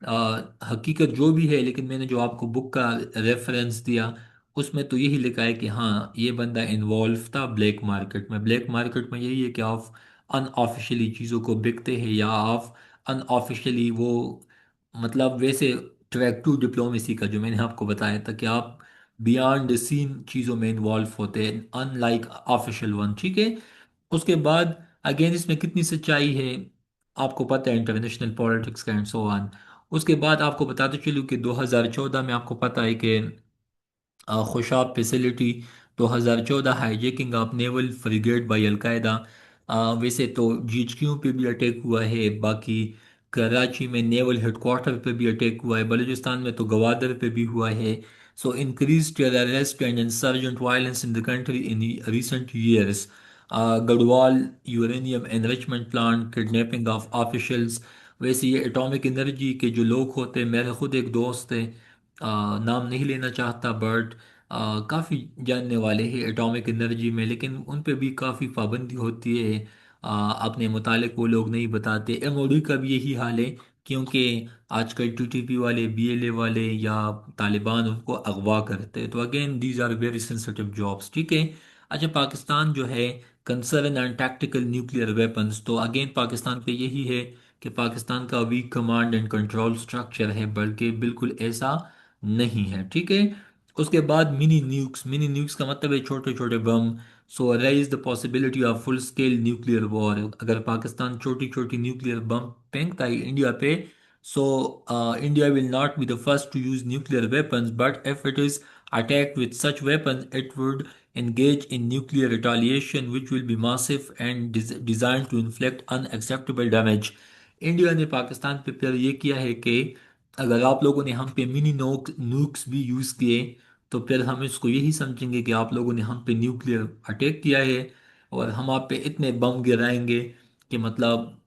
हकीकत जो भी है। लेकिन मैंने जो आपको बुक का रेफरेंस दिया उसमें तो यही लिखा है कि हाँ ये बंदा इन्वॉल्व था ब्लैक मार्केट में। ब्लैक मार्केट में यही है कि आप अनऑफिशियली चीज़ों को बिकते हैं या आप अनऑफिशियली वो मतलब वैसे ट्रैक टू डिप्लोमेसी का जो मैंने आपको बताया था कि आप बियॉन्ड द सीन चीज़ों में इन्वॉल्व होते हैं अनलाइक ऑफिशियल वन। ठीक है। उसके बाद अगेन इसमें कितनी सच्चाई है आपको पता है, इंटरनेशनल पॉलिटिक्स का एंड सो ऑन। उसके बाद आपको बताते चलूँ कि 2014 में आपको पता है कि Khushab facility, 2014 hijacking of naval frigate by al Qaeda. वैसे तो जीएचक्यू पे भी अटैक हुआ है, बाकी कराची में नेवल हेडक्वार्टर पे भी अटैक हुआ है, बलूचिस्तान में तो गवादर पे भी हुआ है। So increase terrorist and insurgent violence in the country in recent years. Garhwal uranium enrichment plant, kidnapping of officials. वैसे ये एटॉमिक एनर्जी के जो लोग होते हैं, मेरे खुद एक दोस्त है, नाम नहीं लेना चाहता बट काफ़ी जानने वाले हैं एटॉमिक एनर्जी में, लेकिन उन पे भी काफ़ी पाबंदी होती है। अपने मुतालिक वो लोग नहीं बताते। एमओडी का भी यही हाल है, क्योंकि आजकल टीटीपी वाले, बीएलए वाले या तालिबान उनको अगवा करते हैं। तो again these are very sensitive jobs. ठीक है। अच्छा, पाकिस्तान जो है concern and tactical nuclear weapons, तो अगेन पाकिस्तान पे यही है कि पाकिस्तान का weak command and control structure है, बल्कि बिल्कुल ऐसा नहीं है। ठीक है। उसके बाद मिनी न्यूक्स, मिनी न्यूक्स का मतलब है छोटे छोटे बम। So arise the possibility of full scale nuclear war. अगर पाकिस्तान छोटी छोटी न्यूक्लियर बम फेंकता है इंडिया पे, so India will not be the first to use nuclear weapons, but if it is attacked with such weapons, it would engage in nuclear retaliation, which will be massive and designed to inflict unacceptable damage. India ने पाकिस्तान पे फिर ये किया है कि अगर आप लोगों ने हम पे मिनी नूक्स भी यूज़ किए, तो फिर हम इसको यही समझेंगे कि आप लोगों ने हम पे न्यूक्लियर अटैक किया है, और हम आप पे इतने बम गिराएंगे कि मतलब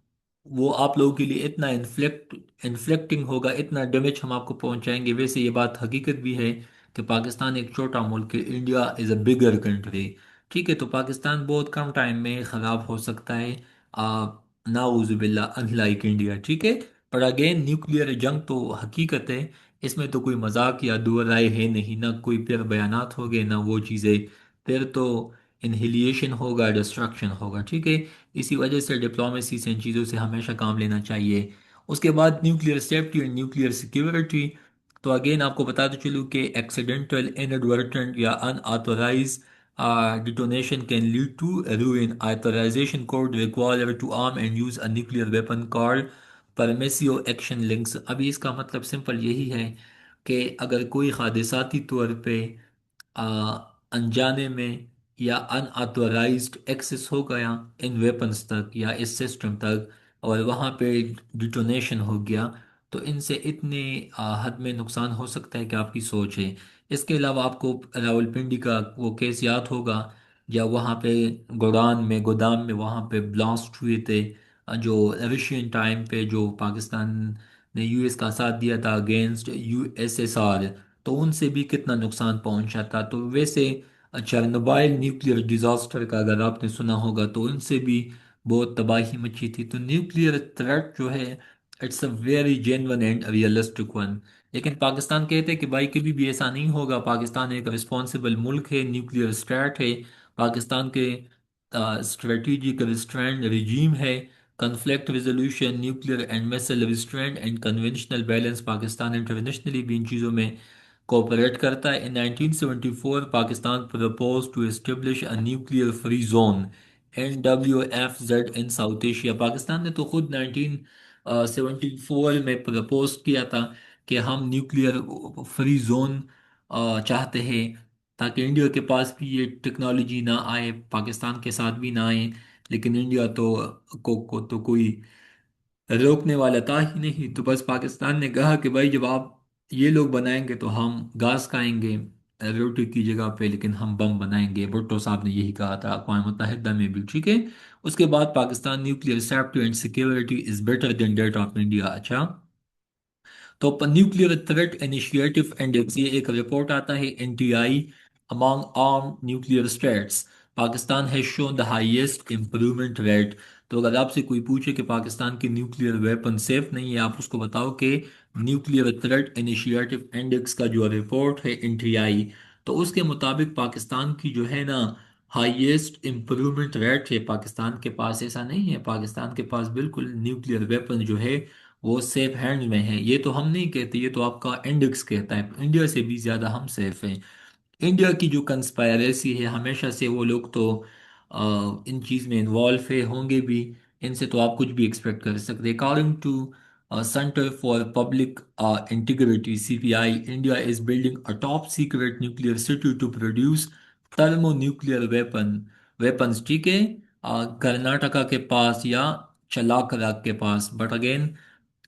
वो आप लोगों के लिए इतना इन्फ्लेक्टिंग होगा, इतना डैमेज हम आपको पहुंचाएंगे। वैसे ये बात हकीकत भी है कि पाकिस्तान एक छोटा मुल्क है, India is a bigger country. ठीक है। तो पाकिस्तान बहुत कम टाइम में ख़राब हो सकता है, नाउजुबिल्ला, अनलाइक इंडिया। ठीक है। पर अगेन न्यूक्लियर जंग तो हकीकत है, इसमें तो कोई मजाक या दो राय है नहीं, ना कोई फिर बयानात हो गए ना वो चीज़ें। फिर तो इनहिलिएशन होगा, डिस्ट्रक्शन होगा। ठीक है। इसी वजह से डिप्लोमेसी से इन चीज़ों से हमेशा काम लेना चाहिए। उसके बाद nuclear safety and nuclear security, तो अगेन आपको बताते चलूँ कि एक्सीडेंटल, इनएडवर्टेंट या unauthorized detonation can lead to ruin. Authorization code required to arm and use a nuclear weapon called permissive action links. अभी इसका मतलब सिंपल यही है कि अगर कोई हादसाती तौर पे आ, अनजाने में या अनऑथोराइज्ड एक्सेस हो गया इन वेपन्स तक या इस सिस्टम तक, और वहाँ पे डिटोनेशन हो गया, तो इनसे इतने हद में नुकसान हो सकता है कि आपकी सोच है। इसके अलावा आपको रावलपिंडी का वो केस याद होगा, या वहाँ पे गोदाम में वहाँ पे ब्लास्ट हुए थे, जो रशियन टाइम पे जो पाकिस्तान ने यूएस का साथ दिया था अगेंस्ट यूएसएसआर, तो उनसे भी कितना नुकसान पहुंचा था। तो वैसे चर्नोबाइल न्यूक्लियर डिजास्टर का अगर आपने सुना होगा, तो उनसे भी बहुत तबाही मची थी। तो न्यूक्लियर थ्रेट जो है it's a very genuine and realistic one. लेकिन पाकिस्तान कहते हैं कि भाई कभी भी ऐसा नहीं होगा, पाकिस्तान एक रिस्पॉन्सिबल मुल्क है, न्यूक्लियर स्टेट है, पाकिस्तान के स्ट्रेटेजिक रिस्ट्रेंट रिजीम है, conflict resolution, nuclear and missile restraint and conventional balance. Pakistan internationally भी इन चीज़ों में कोऑपरेट करता है। In 1974 Pakistan propose to establish a nuclear free zone NWFZ in South Asia. Pakistan ने तो खुद 1974 में प्रपोज किया था कि हम न्यूक्लियर फ्री जोन चाहते हैं, ताकि इंडिया के पास भी ये टेक्नोलॉजी ना आए, पाकिस्तान के साथ भी ना आए। लेकिन इंडिया तो को तो कोई रोकने वाला था ही नहीं। तो बस पाकिस्तान ने कहा कि भाई जब आप ये लोग बनाएंगे तो हम घास खाएंगे रोटी की जगह पे, लेकिन हम बम बनाएंगे। भुट्टो साहब ने यही कहा था अक़वाम मुत्तहिदा में भी, ठीक है। उसके बाद Pakistan nuclear safety and security is better than that of India. अच्छा, तो न्यूक्लियर थ्रेट इनिशिएटिव इंडेक्स, ये एक रिपोर्ट आता है NTI among arm nuclear states, Pakistan has shown the highest improvement rate. तो अगर आपसे कोई पूछे कि पाकिस्तान की न्यूक्लियर वेपन सेफ नहीं है, आप उसको बताओ कि न्यूक्लियर थ्रेट इनिशिएटिव इंडेक्स का जो रिपोर्ट है एनटीआई, तो उसके मुताबिक पाकिस्तान की जो है ना हाईएस्ट इंप्रूवमेंट रेट है। पाकिस्तान के पास ऐसा नहीं है, पाकिस्तान के पास बिल्कुल न्यूक्लियर वेपन जो है वो सेफ हैंड में है। ये तो हम नहीं कहते, ये तो आपका इंडेक्स कहता है। इंडिया से भी ज्यादा हम सेफ हैं। इंडिया की जो कंस्पायरेसी है हमेशा से, वो लोग तो इन चीज में इन्वॉल्व है, होंगे भी। इनसे तो आप कुछ भी एक्सपेक्ट कर सकते। According to Center for Public Integrity CPI, India is building a top secret nuclear city to produce thermo nuclear weapons, ठीक है। कर्नाटका के पास या चलाकरा के पास। बट अगेन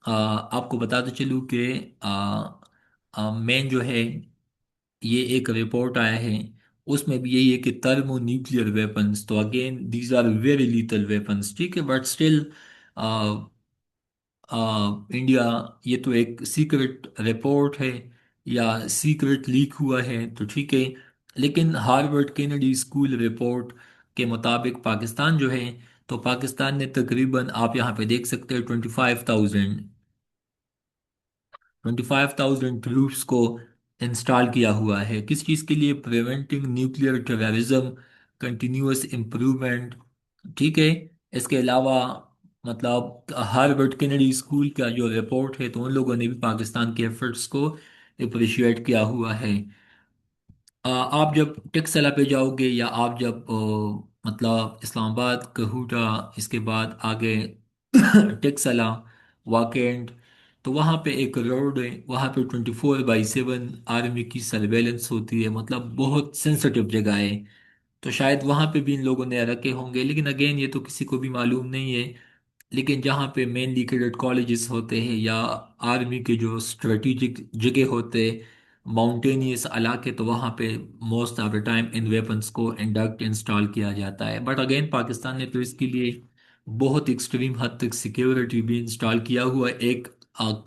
आपको बताते चलूँ कि मेन जो है ये एक रिपोर्ट आया है, उसमें भी यही है कि थर्मो न्यूक्लियर वेपन्स, तो again these are very lethal weapons, ठीक है। बट स्टिल इंडिया, ये तो एक सीक्रेट रिपोर्ट है या सीक्रेट लीक हुआ है, तो ठीक है। लेकिन हार्वर्ड केनेडी स्कूल रिपोर्ट के मुताबिक पाकिस्तान जो है, तो पाकिस्तान ने तकरीबन, आप यहाँ पे देख सकते हैं, 25,000 ट्रूप्स को इंस्टॉल किया हुआ है। किस चीज़ के लिए? Preventing nuclear terrorism, continuous improvement, ठीक है। इसके अलावा मतलब हार्वर्ड केनेडी स्कूल का जो रिपोर्ट है, तो उन लोगों ने भी पाकिस्तान के एफर्ट्स को अप्रिशिएट किया हुआ है। आप जब टेक्सला पे जाओगे या आप जब मतलब इस्लामाबाद कहूटा, इसके बाद आगे टेक्सला, वाकेंड, तो वहाँ पे एक रोड है, वहाँ पे 24/7 आर्मी की सर्वेलेंस होती है। मतलब बहुत सेंसिटिव जगह है। तो शायद वहाँ पे भी इन लोगों ने रखे होंगे, लेकिन अगेन ये तो किसी को भी मालूम नहीं है। लेकिन जहाँ पे मेनली कैडेट कॉलेजेस होते हैं या आर्मी के जो स्ट्रेटेजिक जगह होते हैं, माउंटेनियस इलाके, तो वहाँ पे most of the time in weapons को इंडक्ट इंस्टॉल किया जाता है। बट अगेन पाकिस्तान ने तो इसके लिए बहुत एक्सट्रीम हद तक सिक्योरिटी भी इंस्टॉल किया हुआ है, एक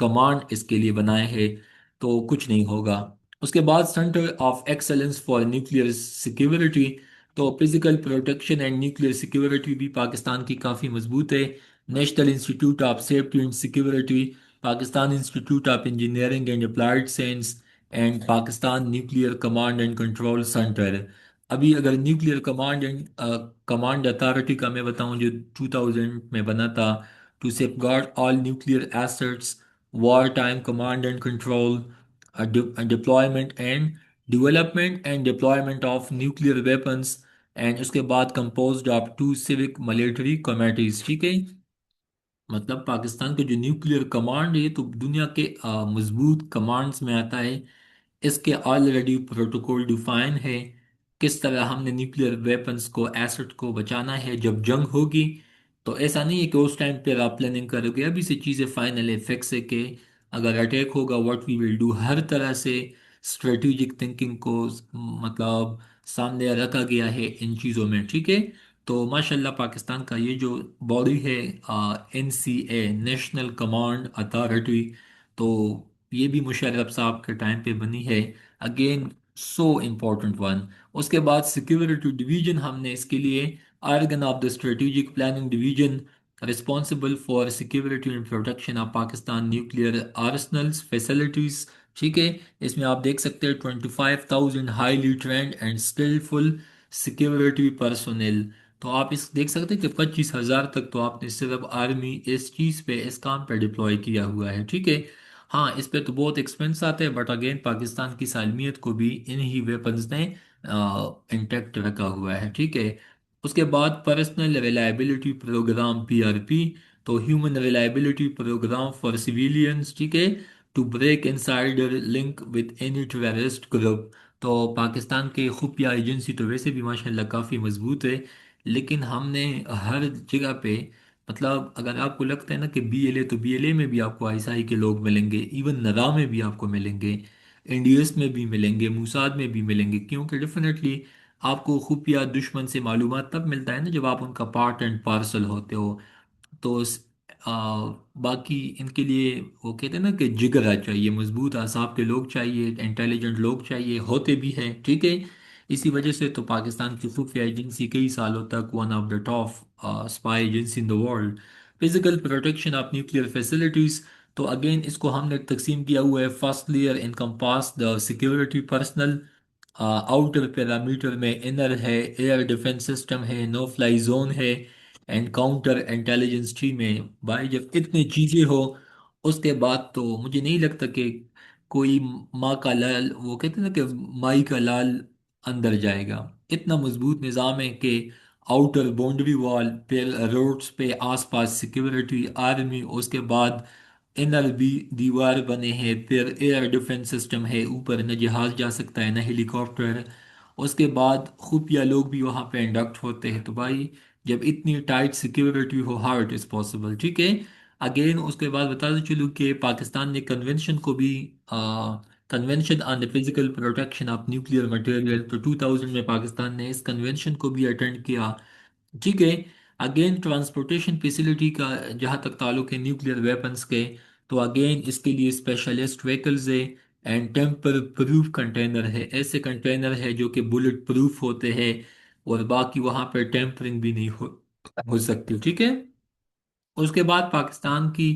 कमांड इसके लिए बनाए है, तो कुछ नहीं होगा। उसके बाद centre of excellence for nuclear security, तो physical protection and nuclear security भी पाकिस्तान की काफ़ी मजबूत है। National institute of safety and security, Pakistan institute of engineering and applied science, and Pakistan nuclear command and control centre. अभी अगर न्यूक्लियर कमांड अथॉरिटी का मैं बताऊं, जो 2000 में बना था, to safeguard all nuclear assets, war time command and control, deployment and development and deployment of nuclear weapons, and उसके बाद composed of two civic military committees, ठीक है। मतलब पाकिस्तान के जो न्यूक्लियर कमांड है, तो दुनिया के मजबूत कमांड्स में आता है। इसके ऑलरेडी प्रोटोकॉल डिफाइन है, किस तरह हमने न्यूक्लियर वेपन्स को, एसेट को बचाना है जब जंग होगी। तो ऐसा नहीं है कि उस टाइम पर आप प्लानिंग करोगे, अभी से चीज़ें फाइनल है, फिक्स है कि अगर अटैक होगा व्हाट वी विल डू। हर तरह से स्ट्रेटेजिक थिंकिंग को मतलब सामने रखा गया है इन चीज़ों में, ठीक है। तो माशाल्लाह पाकिस्तान का ये जो बॉडी है, एनसीए, नेशनल कमांड अथॉरिटी, तो ये भी मुशर्रफ साहब के टाइम पे बनी है। Again so important one. उसके बाद सिक्योरिटी डिवीजन, हमने इसके लिए organ of the strategic planning division responsible for security and protection of Pakistan nuclear arsenals facilities, ठीक है। इसमें आप देख सकते हैं 25,000 highly trained and skillful security personnel. तो आप इस देख सकते हैं कि 25,000 तक तो आपने सिर्फ आर्मी इस चीज़ पे, इस काम पे डिप्लॉय किया हुआ है, ठीक है। हाँ, इस पे तो बहुत एक्सपेंस आते हैं, बट अगेन पाकिस्तान की सालमियत को भी इन ही वेपन्स ने इंटैक्ट रखा हुआ है, ठीक है। उसके बाद पर्सनल रिलायबिलिटी प्रोग्राम पीआरपी, तो human reliability programme for civilians, ठीक है, to break insider link with any terrorist group. तो पाकिस्तान के खुफिया एजेंसी तो वैसे भी माशाल्लाह काफ़ी मजबूत है, लेकिन हमने हर जगह पे मतलब अगर आपको लगता है ना कि बीएलए, तो बीएलए में भी आपको आईएसआई के लोग मिलेंगे, इवन नरा में भी आपको मिलेंगे, एनडीएस में भी मिलेंगे, मूसाद में भी मिलेंगे, क्योंकि डेफिनेटली आपको खुफिया दुश्मन से मालूमात तब मिलता है ना जब आप उनका पार्ट एंड पार्सल होते हो। तो बाकी इनके लिए वो कहते हैं ना कि जिगरा चाहिए, मजबूत असाब के लोग चाहिए, इंटेलिजेंट लोग चाहिए, होते भी हैं, ठीक है। इसी वजह से तो पाकिस्तान की खुफिया एजेंसी कई सालों तक one of the top spy agency in the world. Physical protection of nuclear facilities, तो अगेन इसको हमने तकसीम किया हुआ है। First layer encompass the security personal, outer parameter में इनर है, एयर डिफेंस सिस्टम है, नो फ्लाई जोन है, एंड काउंटर इंटेलिजेंस टीम में। भाई जब इतनी चीजें हो उसके बाद तो मुझे नहीं लगता कि कोई माँ का लाल, वो कहते हैं ना कि माई का लाल अंदर जाएगा। इतना मजबूत निज़ाम है कि आउटर बाउंड्री वॉल पे, रोड्स पे आसपास सिक्योरिटी आर्मी, उसके बाद इनर भी दीवार बने हैं, फिर एयर डिफेंस सिस्टम है, ऊपर न जहाज जा सकता है न हेलीकॉप्टर। उसके बाद खुफिया लोग भी वहाँ पे इंडक्ट होते हैं। तो भाई जब इतनी टाइट सिक्योरिटी हो, हाउ इट इज़ पॉसिबल, ठीक है। अगेन उसके बाद बताते चलूँ कि पाकिस्तान ने कन्वेंशन को भी, convention on the physical protection of nuclear material, तो 2000 में पाकिस्तान ने इस कन्वेंशन को भी अटेंड किया, ठीक है। अगेन ट्रांसपोर्टेशन फैसिलिटी का जहाँ तक ताल्लुक है न्यूक्लियर वेपन्स के, तो अगेन इसके लिए स्पेशलिस्ट व्हीकल्स है, एंड टेम्पर प्रूफ कंटेनर है, ऐसे कंटेनर है जो कि बुलेट प्रूफ होते हैं, और बाकी वहाँ पर टेम्परिंग भी नहीं हो सकती, ठीक है। उसके बाद पाकिस्तान की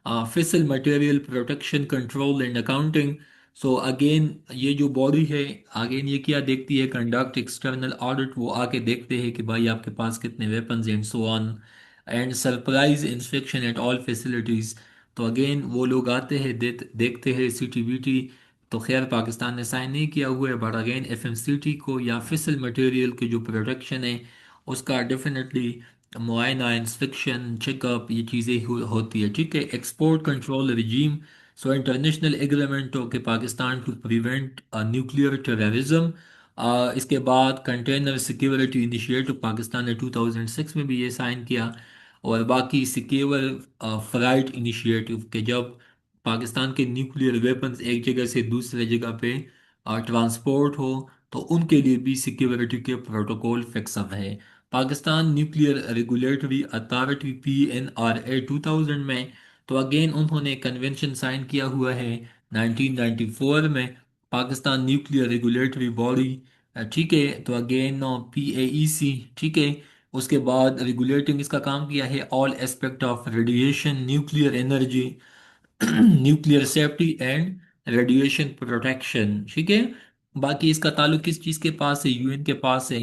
फिसल material protection control and accounting, so again ये जो बॉडी है, अगेन ये क्या देखती है, कंडक्ट एक्सटर्नल ऑडिट, वो आके देखते हैं कि भाई आपके पास कितने weapons and so on, and surprise inspection at all facilities. तो अगेन वो लोग आते हैं, देखते हैं सीटीबीटी। तो खैर पाकिस्तान ने साइन नहीं किया हुआ है, बट अगेन एफएमसीटी को या फिसल मटेरियल की जो प्रोटेक्शन है उसका डेफिनेटली मुआयना, इंस्पेक्शन, चेकअप, ये चीज़ें होती है, ठीक है। Export control regime, so international agreement के Pakistan to prevent nuclear terrorism. इसके बाद कंटेनर सिक्योरिटी इनिशिएटिव, पाकिस्तान ने 2006 में भी ये साइन किया। और बाकी सिक्योर फ्लाइट इनिशिएटिव के जब पाकिस्तान के न्यूक्लियर वेपन्स एक जगह से दूसरे जगह पे ट्रांसपोर्ट हो, तो उनके लिए भी सिक्योरिटी के प्रोटोकॉल फिक्सअप है। Pakistan nuclear regulatory authority PNRA 2000 में, तो अगेन उन्होंने कन्वेंशन साइन किया हुआ है 1994 में। पाकिस्तान न्यूक्लियर रेगुलेटरी बॉडी, ठीक है, तो अगेन PAEC, ठीक है। उसके बाद रेगुलेटिंग इसका काम किया है all aspect of radiation, nuclear energy, nuclear safety and radiation protection, ठीक है। बाकी इसका ताल्लुक किस चीज़ के पास है, यूएन के पास है,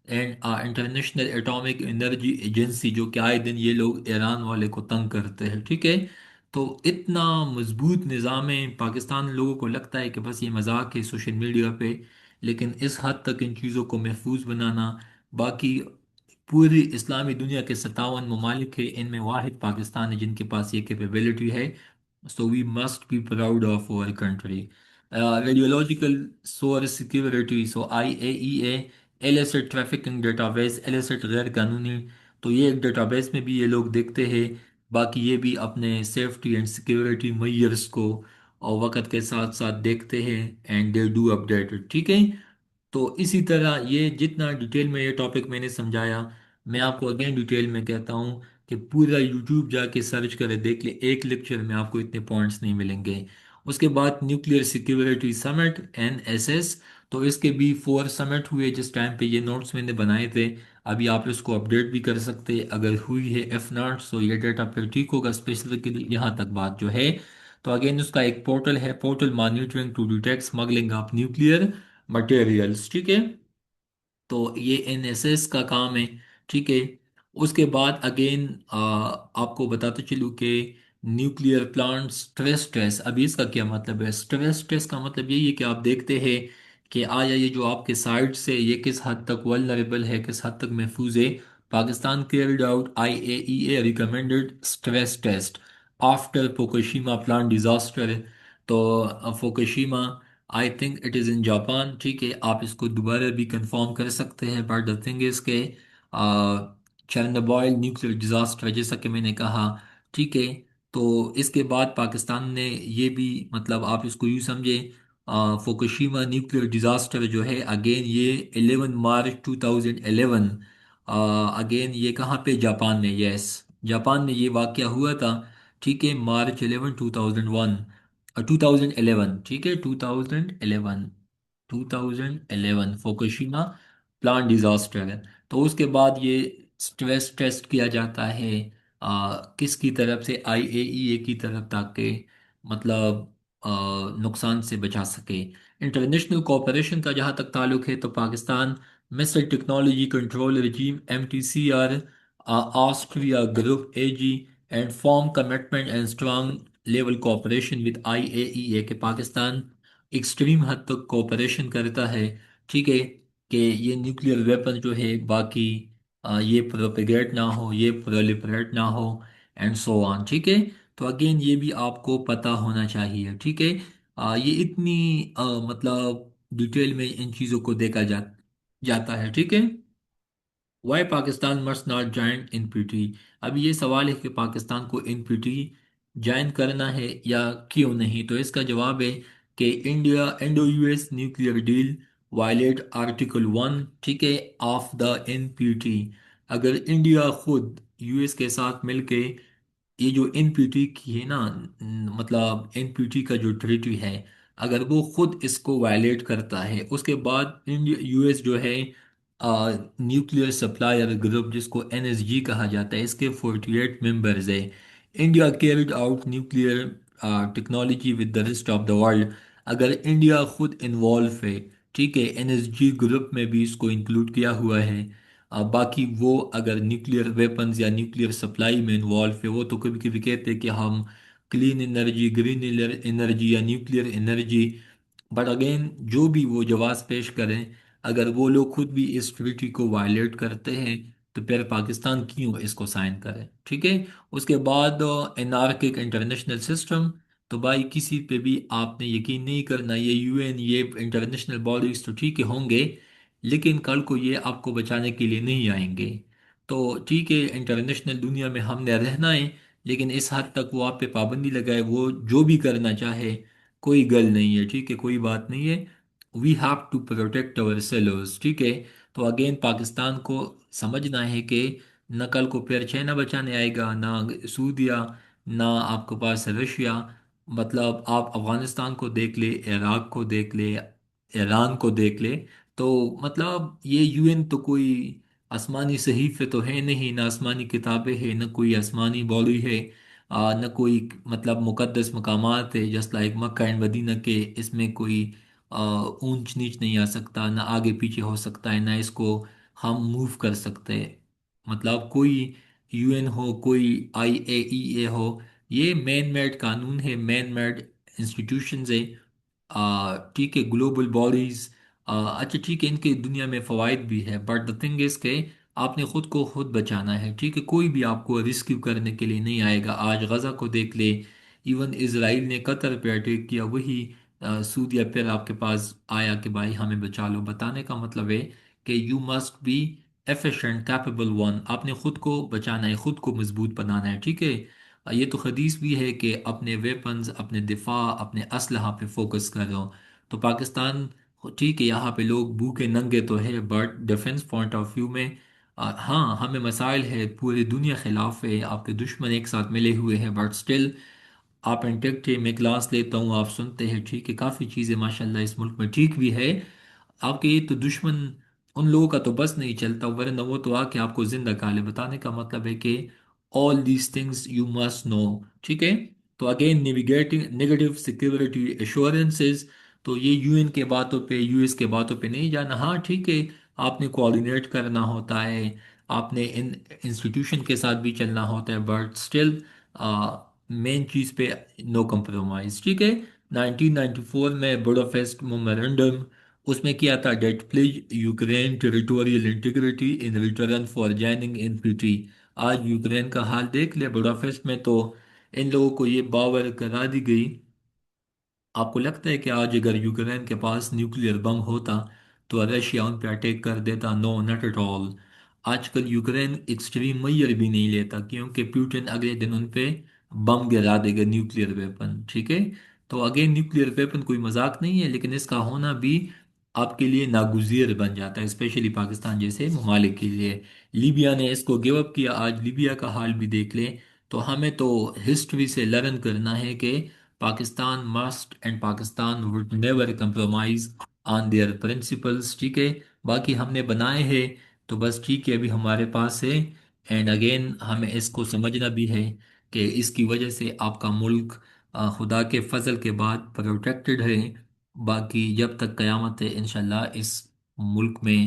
and international atomic energy agency, जो कि आए दिन ये लोग ईरान वाले को तंग करते हैं, ठीक है। तो इतना मजबूत निज़ाम है पाकिस्तान, लोगों को लगता है कि बस ये मजाक है सोशल मीडिया पे, लेकिन इस हद तक इन चीज़ों को महफूज बनाना। बाकी पूरी इस्लामी दुनिया के 57 ममालिक है, इनमें वाहिद पाकिस्तान है जिनके पास ये कैपेबिलिटी है। So we must be proud of our country. Radiological source security, so IAEA, illicit trafficking database, illicit गैर कानूनी, तो ये एक डेटाबेस में भी ये लोग देखते हैं। बाकी ये भी अपने सेफ्टी एंड सिक्योरिटी मेजर्स को और वक्त के साथ साथ देखते हैं, एंड दे डू अपडेट, ठीक है। तो इसी तरह ये जितना डिटेल में ये टॉपिक मैंने समझाया, मैं आपको अगेन डिटेल में कहता हूँ कि पूरा यूट्यूब जाके सर्च करे देख ले, एक लेक्चर में आपको इतने पॉइंट्स नहीं मिलेंगे। उसके बाद न्यूक्लियर सिक्योरिटी समिट NSS, तो इसके भी 4 समिट हुए जिस टाइम पे, ये नोट्स मैंने बनाए थे। अभी आप इसको अपडेट भी कर सकते हैं अगर हुई है एफ नॉट, सो ये डाटा फिर ठीक होगा, स्पेसिफिकली यहाँ तक बात जो है। तो अगेन उसका एक पोर्टल है, portal monitoring to detect smuggling of nuclear materials, ठीक है। तो ये NSS का काम है, ठीक है। उसके बाद अगेन आपको बताते चलूँ कि न्यूक्लियर प्लांट स्ट्रेस टेस्ट, अभी इसका क्या मतलब है। स्ट्रेस टेस्ट का मतलब यही है कि आप देखते हैं कि आया ये जो आपके साइड से ये किस हद तक वल्नरेबल है, किस हद तक महफूज है। Pakistan carried out IAEA recommended stress test after Fukushima plant disaster. तो Fukushima, I think it is in Japan, ठीक है। आप इसको दोबारा भी कंफर्म कर सकते हैं, बट द थिंग इज के चेरनोबिल न्यूक्लियर डिजास्टर, जैसा कि मैंने कहा। ठीक है। तो इसके बाद पाकिस्तान ने ये भी, मतलब आप इसको यूँ समझे, फुकुशिमा न्यूक्लियर डिजास्टर जो है, अगेन ये 11 मार्च 2011, अगेन ये कहाँ पे, जापान में, यस, जापान में ये वाकया हुआ था। ठीक है, March 11 2001, 2011, ठीक है, 2011 फुकुशिमा प्लांट डिजास्टर है। तो उसके बाद ये स्ट्रेस टेस्ट किया जाता है किसकी तरफ से, आईएईए की तरफ, ताकि मतलब नुकसान से बचा सके। इंटरनेशनल कोऑपरेशन का जहाँ तक ताल्लुक है, तो Pakistan missile technology control regime MTCR, Austria group AG, and form commitment and strong level cooperation with IAEA, के पाकिस्तान एक्सट्रीम हद तक कोऑपरेशन करता है। ठीक है, कि ये न्यूक्लियर वेपन जो है बाकी ये प्रोपेगेट ना हो, ये प्रोलिफरेट ना हो, एंड सो ऑन। ठीक है। तो अगेन ये भी आपको पता होना चाहिए। ठीक है। ये इतनी मतलब डिटेल में इन चीज़ों को देखा जाता है। ठीक है। Why Pakistan must not join NPT। अब ये सवाल है कि पाकिस्तान को NPT ज्वाइन करना है या क्यों नहीं। तो इसका जवाब है कि India Indo US nuclear deal violate article 1, ठीक है, ऑफ द NPT। अगर इंडिया खुद US के साथ मिलके ये जो एनपीटी की है ना, मतलब एनपीटी का जो ट्रीटी है, अगर वो खुद इसको वायलेट करता है, उसके बाद इंडिया US जो है न्यूक्लियर सप्लायर ग्रुप, जिसको NSG कहा जाता है, इसके 48 मेंबर्स है। India carried out nuclear technology with the rest of the world. अगर इंडिया खुद इन्वॉल्व है, ठीक है, NSG ग्रुप में भी इसको इंक्लूड किया हुआ है। बाकी वो अगर न्यूक्लियर वेपन्स या न्यूक्लियर सप्लाई में इन्वॉल्व है, वो तो कभी कभी कहते हैं कि हम क्लीन एनर्जी, ग्रीन एनर्जी या न्यूक्लियर एनर्जी, बट अगेन जो भी वो जवाब पेश करें, अगर वो लोग खुद भी इस ट्रीटी को वायलेट करते हैं, तो फिर पाकिस्तान क्यों इसको साइन करे। ठीक है। उसके बाद एनार्किक इंटरनेशनल सिस्टम। तो भाई किसी पे भी आपने यकीन नहीं करना। ये UN, ये इंटरनेशनल बॉडीज तो ठीक है होंगे, लेकिन कल को ये आपको बचाने के लिए नहीं आएंगे। तो ठीक है, इंटरनेशनल दुनिया में हमने रहना है, लेकिन इस हद तक वो आप पे पाबंदी लगाए, वो जो भी करना चाहे, कोई गल नहीं है। ठीक है, कोई बात नहीं है। We have to protect our sellers. ठीक है। तो अगेन पाकिस्तान को समझना है कि न कल को फिर चाइना बचाने आएगा, ना सऊदीया, ना आपके पास रशिया। मतलब आप अफगानिस्तान को देख ले, इराक को देख ले, ईरान को देख ले। तो मतलब ये UN तो कोई आसमानी सहीफे तो है नहीं, ना आसमानी किताबें हैं, न कोई आसमानी बॉडी है, न कोई मतलब मुकद्दस मकामात है just like Mecca and Medina के। इसमें कोई ऊंच नीच नहीं आ सकता, ना आगे पीछे हो सकता है, ना इसको हम मूव कर सकते हैं। मतलब कोई UN हो, कोई IAEA हो, ये मैन मेड कानून है, मैन मेड इंस्टीट्यूशंस है। ठीक है, ग्लोबल बॉडीज। अच्छा ठीक है, इनके दुनिया में फ़वाइद भी है, बट द थिंग इज़ के आपने ख़ुद को खुद बचाना है। ठीक है, कोई भी आपको रिस्क्यू करने के लिए नहीं आएगा। आज गज़ा को देख ले, इवन इसराइल ने कतर पे अटैक किया, वही सऊदीया फिर आपके पास आया कि भाई हमें बचा लो। बताने का मतलब है कि you must be efficient, capable one. आपने खुद को बचाना है, खुद को मजबूत बनाना है। ठीक है। ये तो हदीस भी है कि अपने वेपन्स, अपने दिफा, अपने असलहा पे फोकस करो। तो पाकिस्तान, ठीक है, यहाँ पे लोग भूखे नंगे तो है, but defence point of view में हाँ, हमें मसाइल है, पूरी दुनिया खिलाफ है, आपके दुश्मन एक साथ मिले हुए हैं, बट स्टिल आप इंटेक्ट है। मैं क्लास लेता हूँ, आप सुनते हैं। ठीक है, काफ़ी चीज़ें माशाल्लाह इस मुल्क में ठीक भी है। आपके ये तो दुश्मन, उन लोगों का तो बस नहीं चलता, वरना वो तो आके आपको जिंदा खा ले। बताने का मतलब है कि all these things you must know. ठीक है। तो again navigating negative security assurances. तो ये UN के बातों पे, US के बातों पे नहीं जाना। हाँ ठीक है, आपने कोऑर्डिनेट करना होता है, आपने इन इंस्टीट्यूशन के साथ भी चलना होता है, बट स्टिल मेन चीज़ पे नो कंप्रोमाइज। ठीक है। 1994 में बुडापेस्ट मेमोरेंडम, उसमें किया था, that pledge Ukraine territorial integrity in return for joining NPT। आज यूक्रेन का हाल देख ले, बुडापेस्ट में तो इन लोगों को ये बावर करा दी गई। आपको लगता है कि आज अगर यूक्रेन के पास न्यूक्लियर बम होता तो रशिया उन पर अटैक कर देता? No, not at all. आजकल यूक्रेन एक्सट्रीम मेजर भी नहीं लेता क्योंकि पुतिन अगले दिन उन पे बम गिरा देगा, न्यूक्लियर वेपन। ठीक है। तो अगेन न्यूक्लियर वेपन कोई मजाक नहीं है, लेकिन इसका होना भी आपके लिए नागुज़िर बन जाता है, स्पेशली पाकिस्तान जैसे ममालिक के लिए। लीबिया ने इसको गिव अप किया, आज लीबिया का हाल भी देख लें। तो हमें तो हिस्ट्री से लर्न करना है कि Pakistan must and Pakistan would never compromise on their principles. ठीक है। बाकी हमने बनाए हैं तो बस ठीक है, अभी हमारे पास है। एंड अगेन हमें इसको समझना भी है कि इसकी वजह से आपका मुल्क खुदा के फजल के बाद प्रोटेक्टेड है। बाकी जब तक क़यामत है इंशाल्लाह इस मुल्क में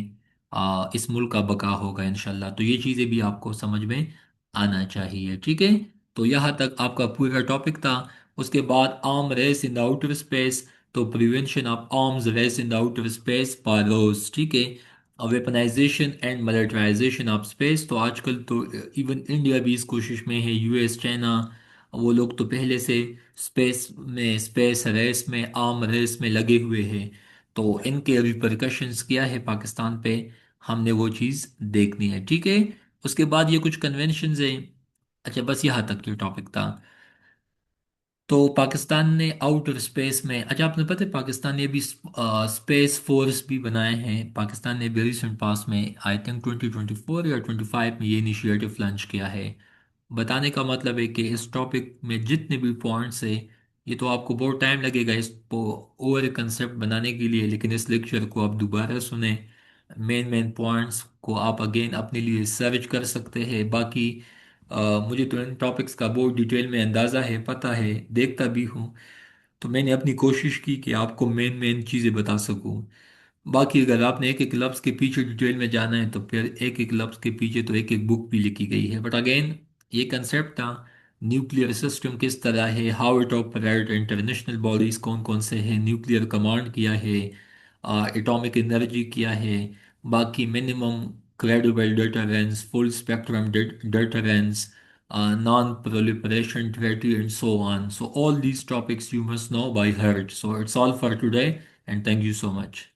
इस मुल्क का बका होगा इंशाल्लाह। तो ये चीज़ें भी आपको समझ में आना चाहिए। ठीक है। तो यहाँ तक आपका पूरा टॉपिक था। उसके बाद arm race in the outer space, तो prevention of arms race in the outer space PAROS. ठीक है। Weaponization and militarization of space, तो आजकल तो इवन इंडिया भी इस कोशिश में है, यूएस चाइना वो लोग तो पहले से स्पेस रेस में आर्म रेस में लगे हुए हैं। तो इनके रिपरकशंस क्या है पाकिस्तान पे, हमने वो चीज़ देखनी है। ठीक है। उसके बाद ये कुछ कन्वेंशंस हैं। अच्छा बस यहाँ तक जो टॉपिक था। तो पाकिस्तान ने आउटर स्पेस में, अच्छा आपने पता है पाकिस्तान ने भी स्पेस फोर्स भी बनाए हैं। पाकिस्तान ने भी रिसेंट पास में आई थिंक 2024 या 25 में ये इनिशिएटिव लॉन्च किया है। बताने का मतलब है कि इस टॉपिक में जितने भी पॉइंट्स है, ये तो आपको बहुत टाइम लगेगा इसको ओवर कंसेप्ट बनाने के लिए, लेकिन इस लेक्चर को आप दोबारा सुने, मेन मेन पॉइंट्स को आप अगेन अपने लिए सर्च कर सकते हैं। बाकी मुझे तो इन टॉपिक्स का बहुत डिटेल में अंदाज़ा है, पता है, देखता भी हूँ। तो मैंने अपनी कोशिश की कि आपको मेन मेन चीज़ें बता सकूँ। बाकी अगर आपने एक एक लफ्ज़ के पीछे डिटेल में जाना है तो फिर एक एक लफ्ज़ के पीछे तो एक एक बुक भी लिखी गई है। बट अगेन ये कंसेप्ट था, न्यूक्लियर सिस्टम किस तरह है, how it operate, international bodies कौन कौन से हैं, न्यूक्लियर कमांड क्या है, एटॉमिक एनर्जी क्या है, बाकी minimum credible deterrence, full spectrum deterrence, non-proliferation treaty, and so on. So all these topics you must know by heart. So it's all for today, and thank you so much.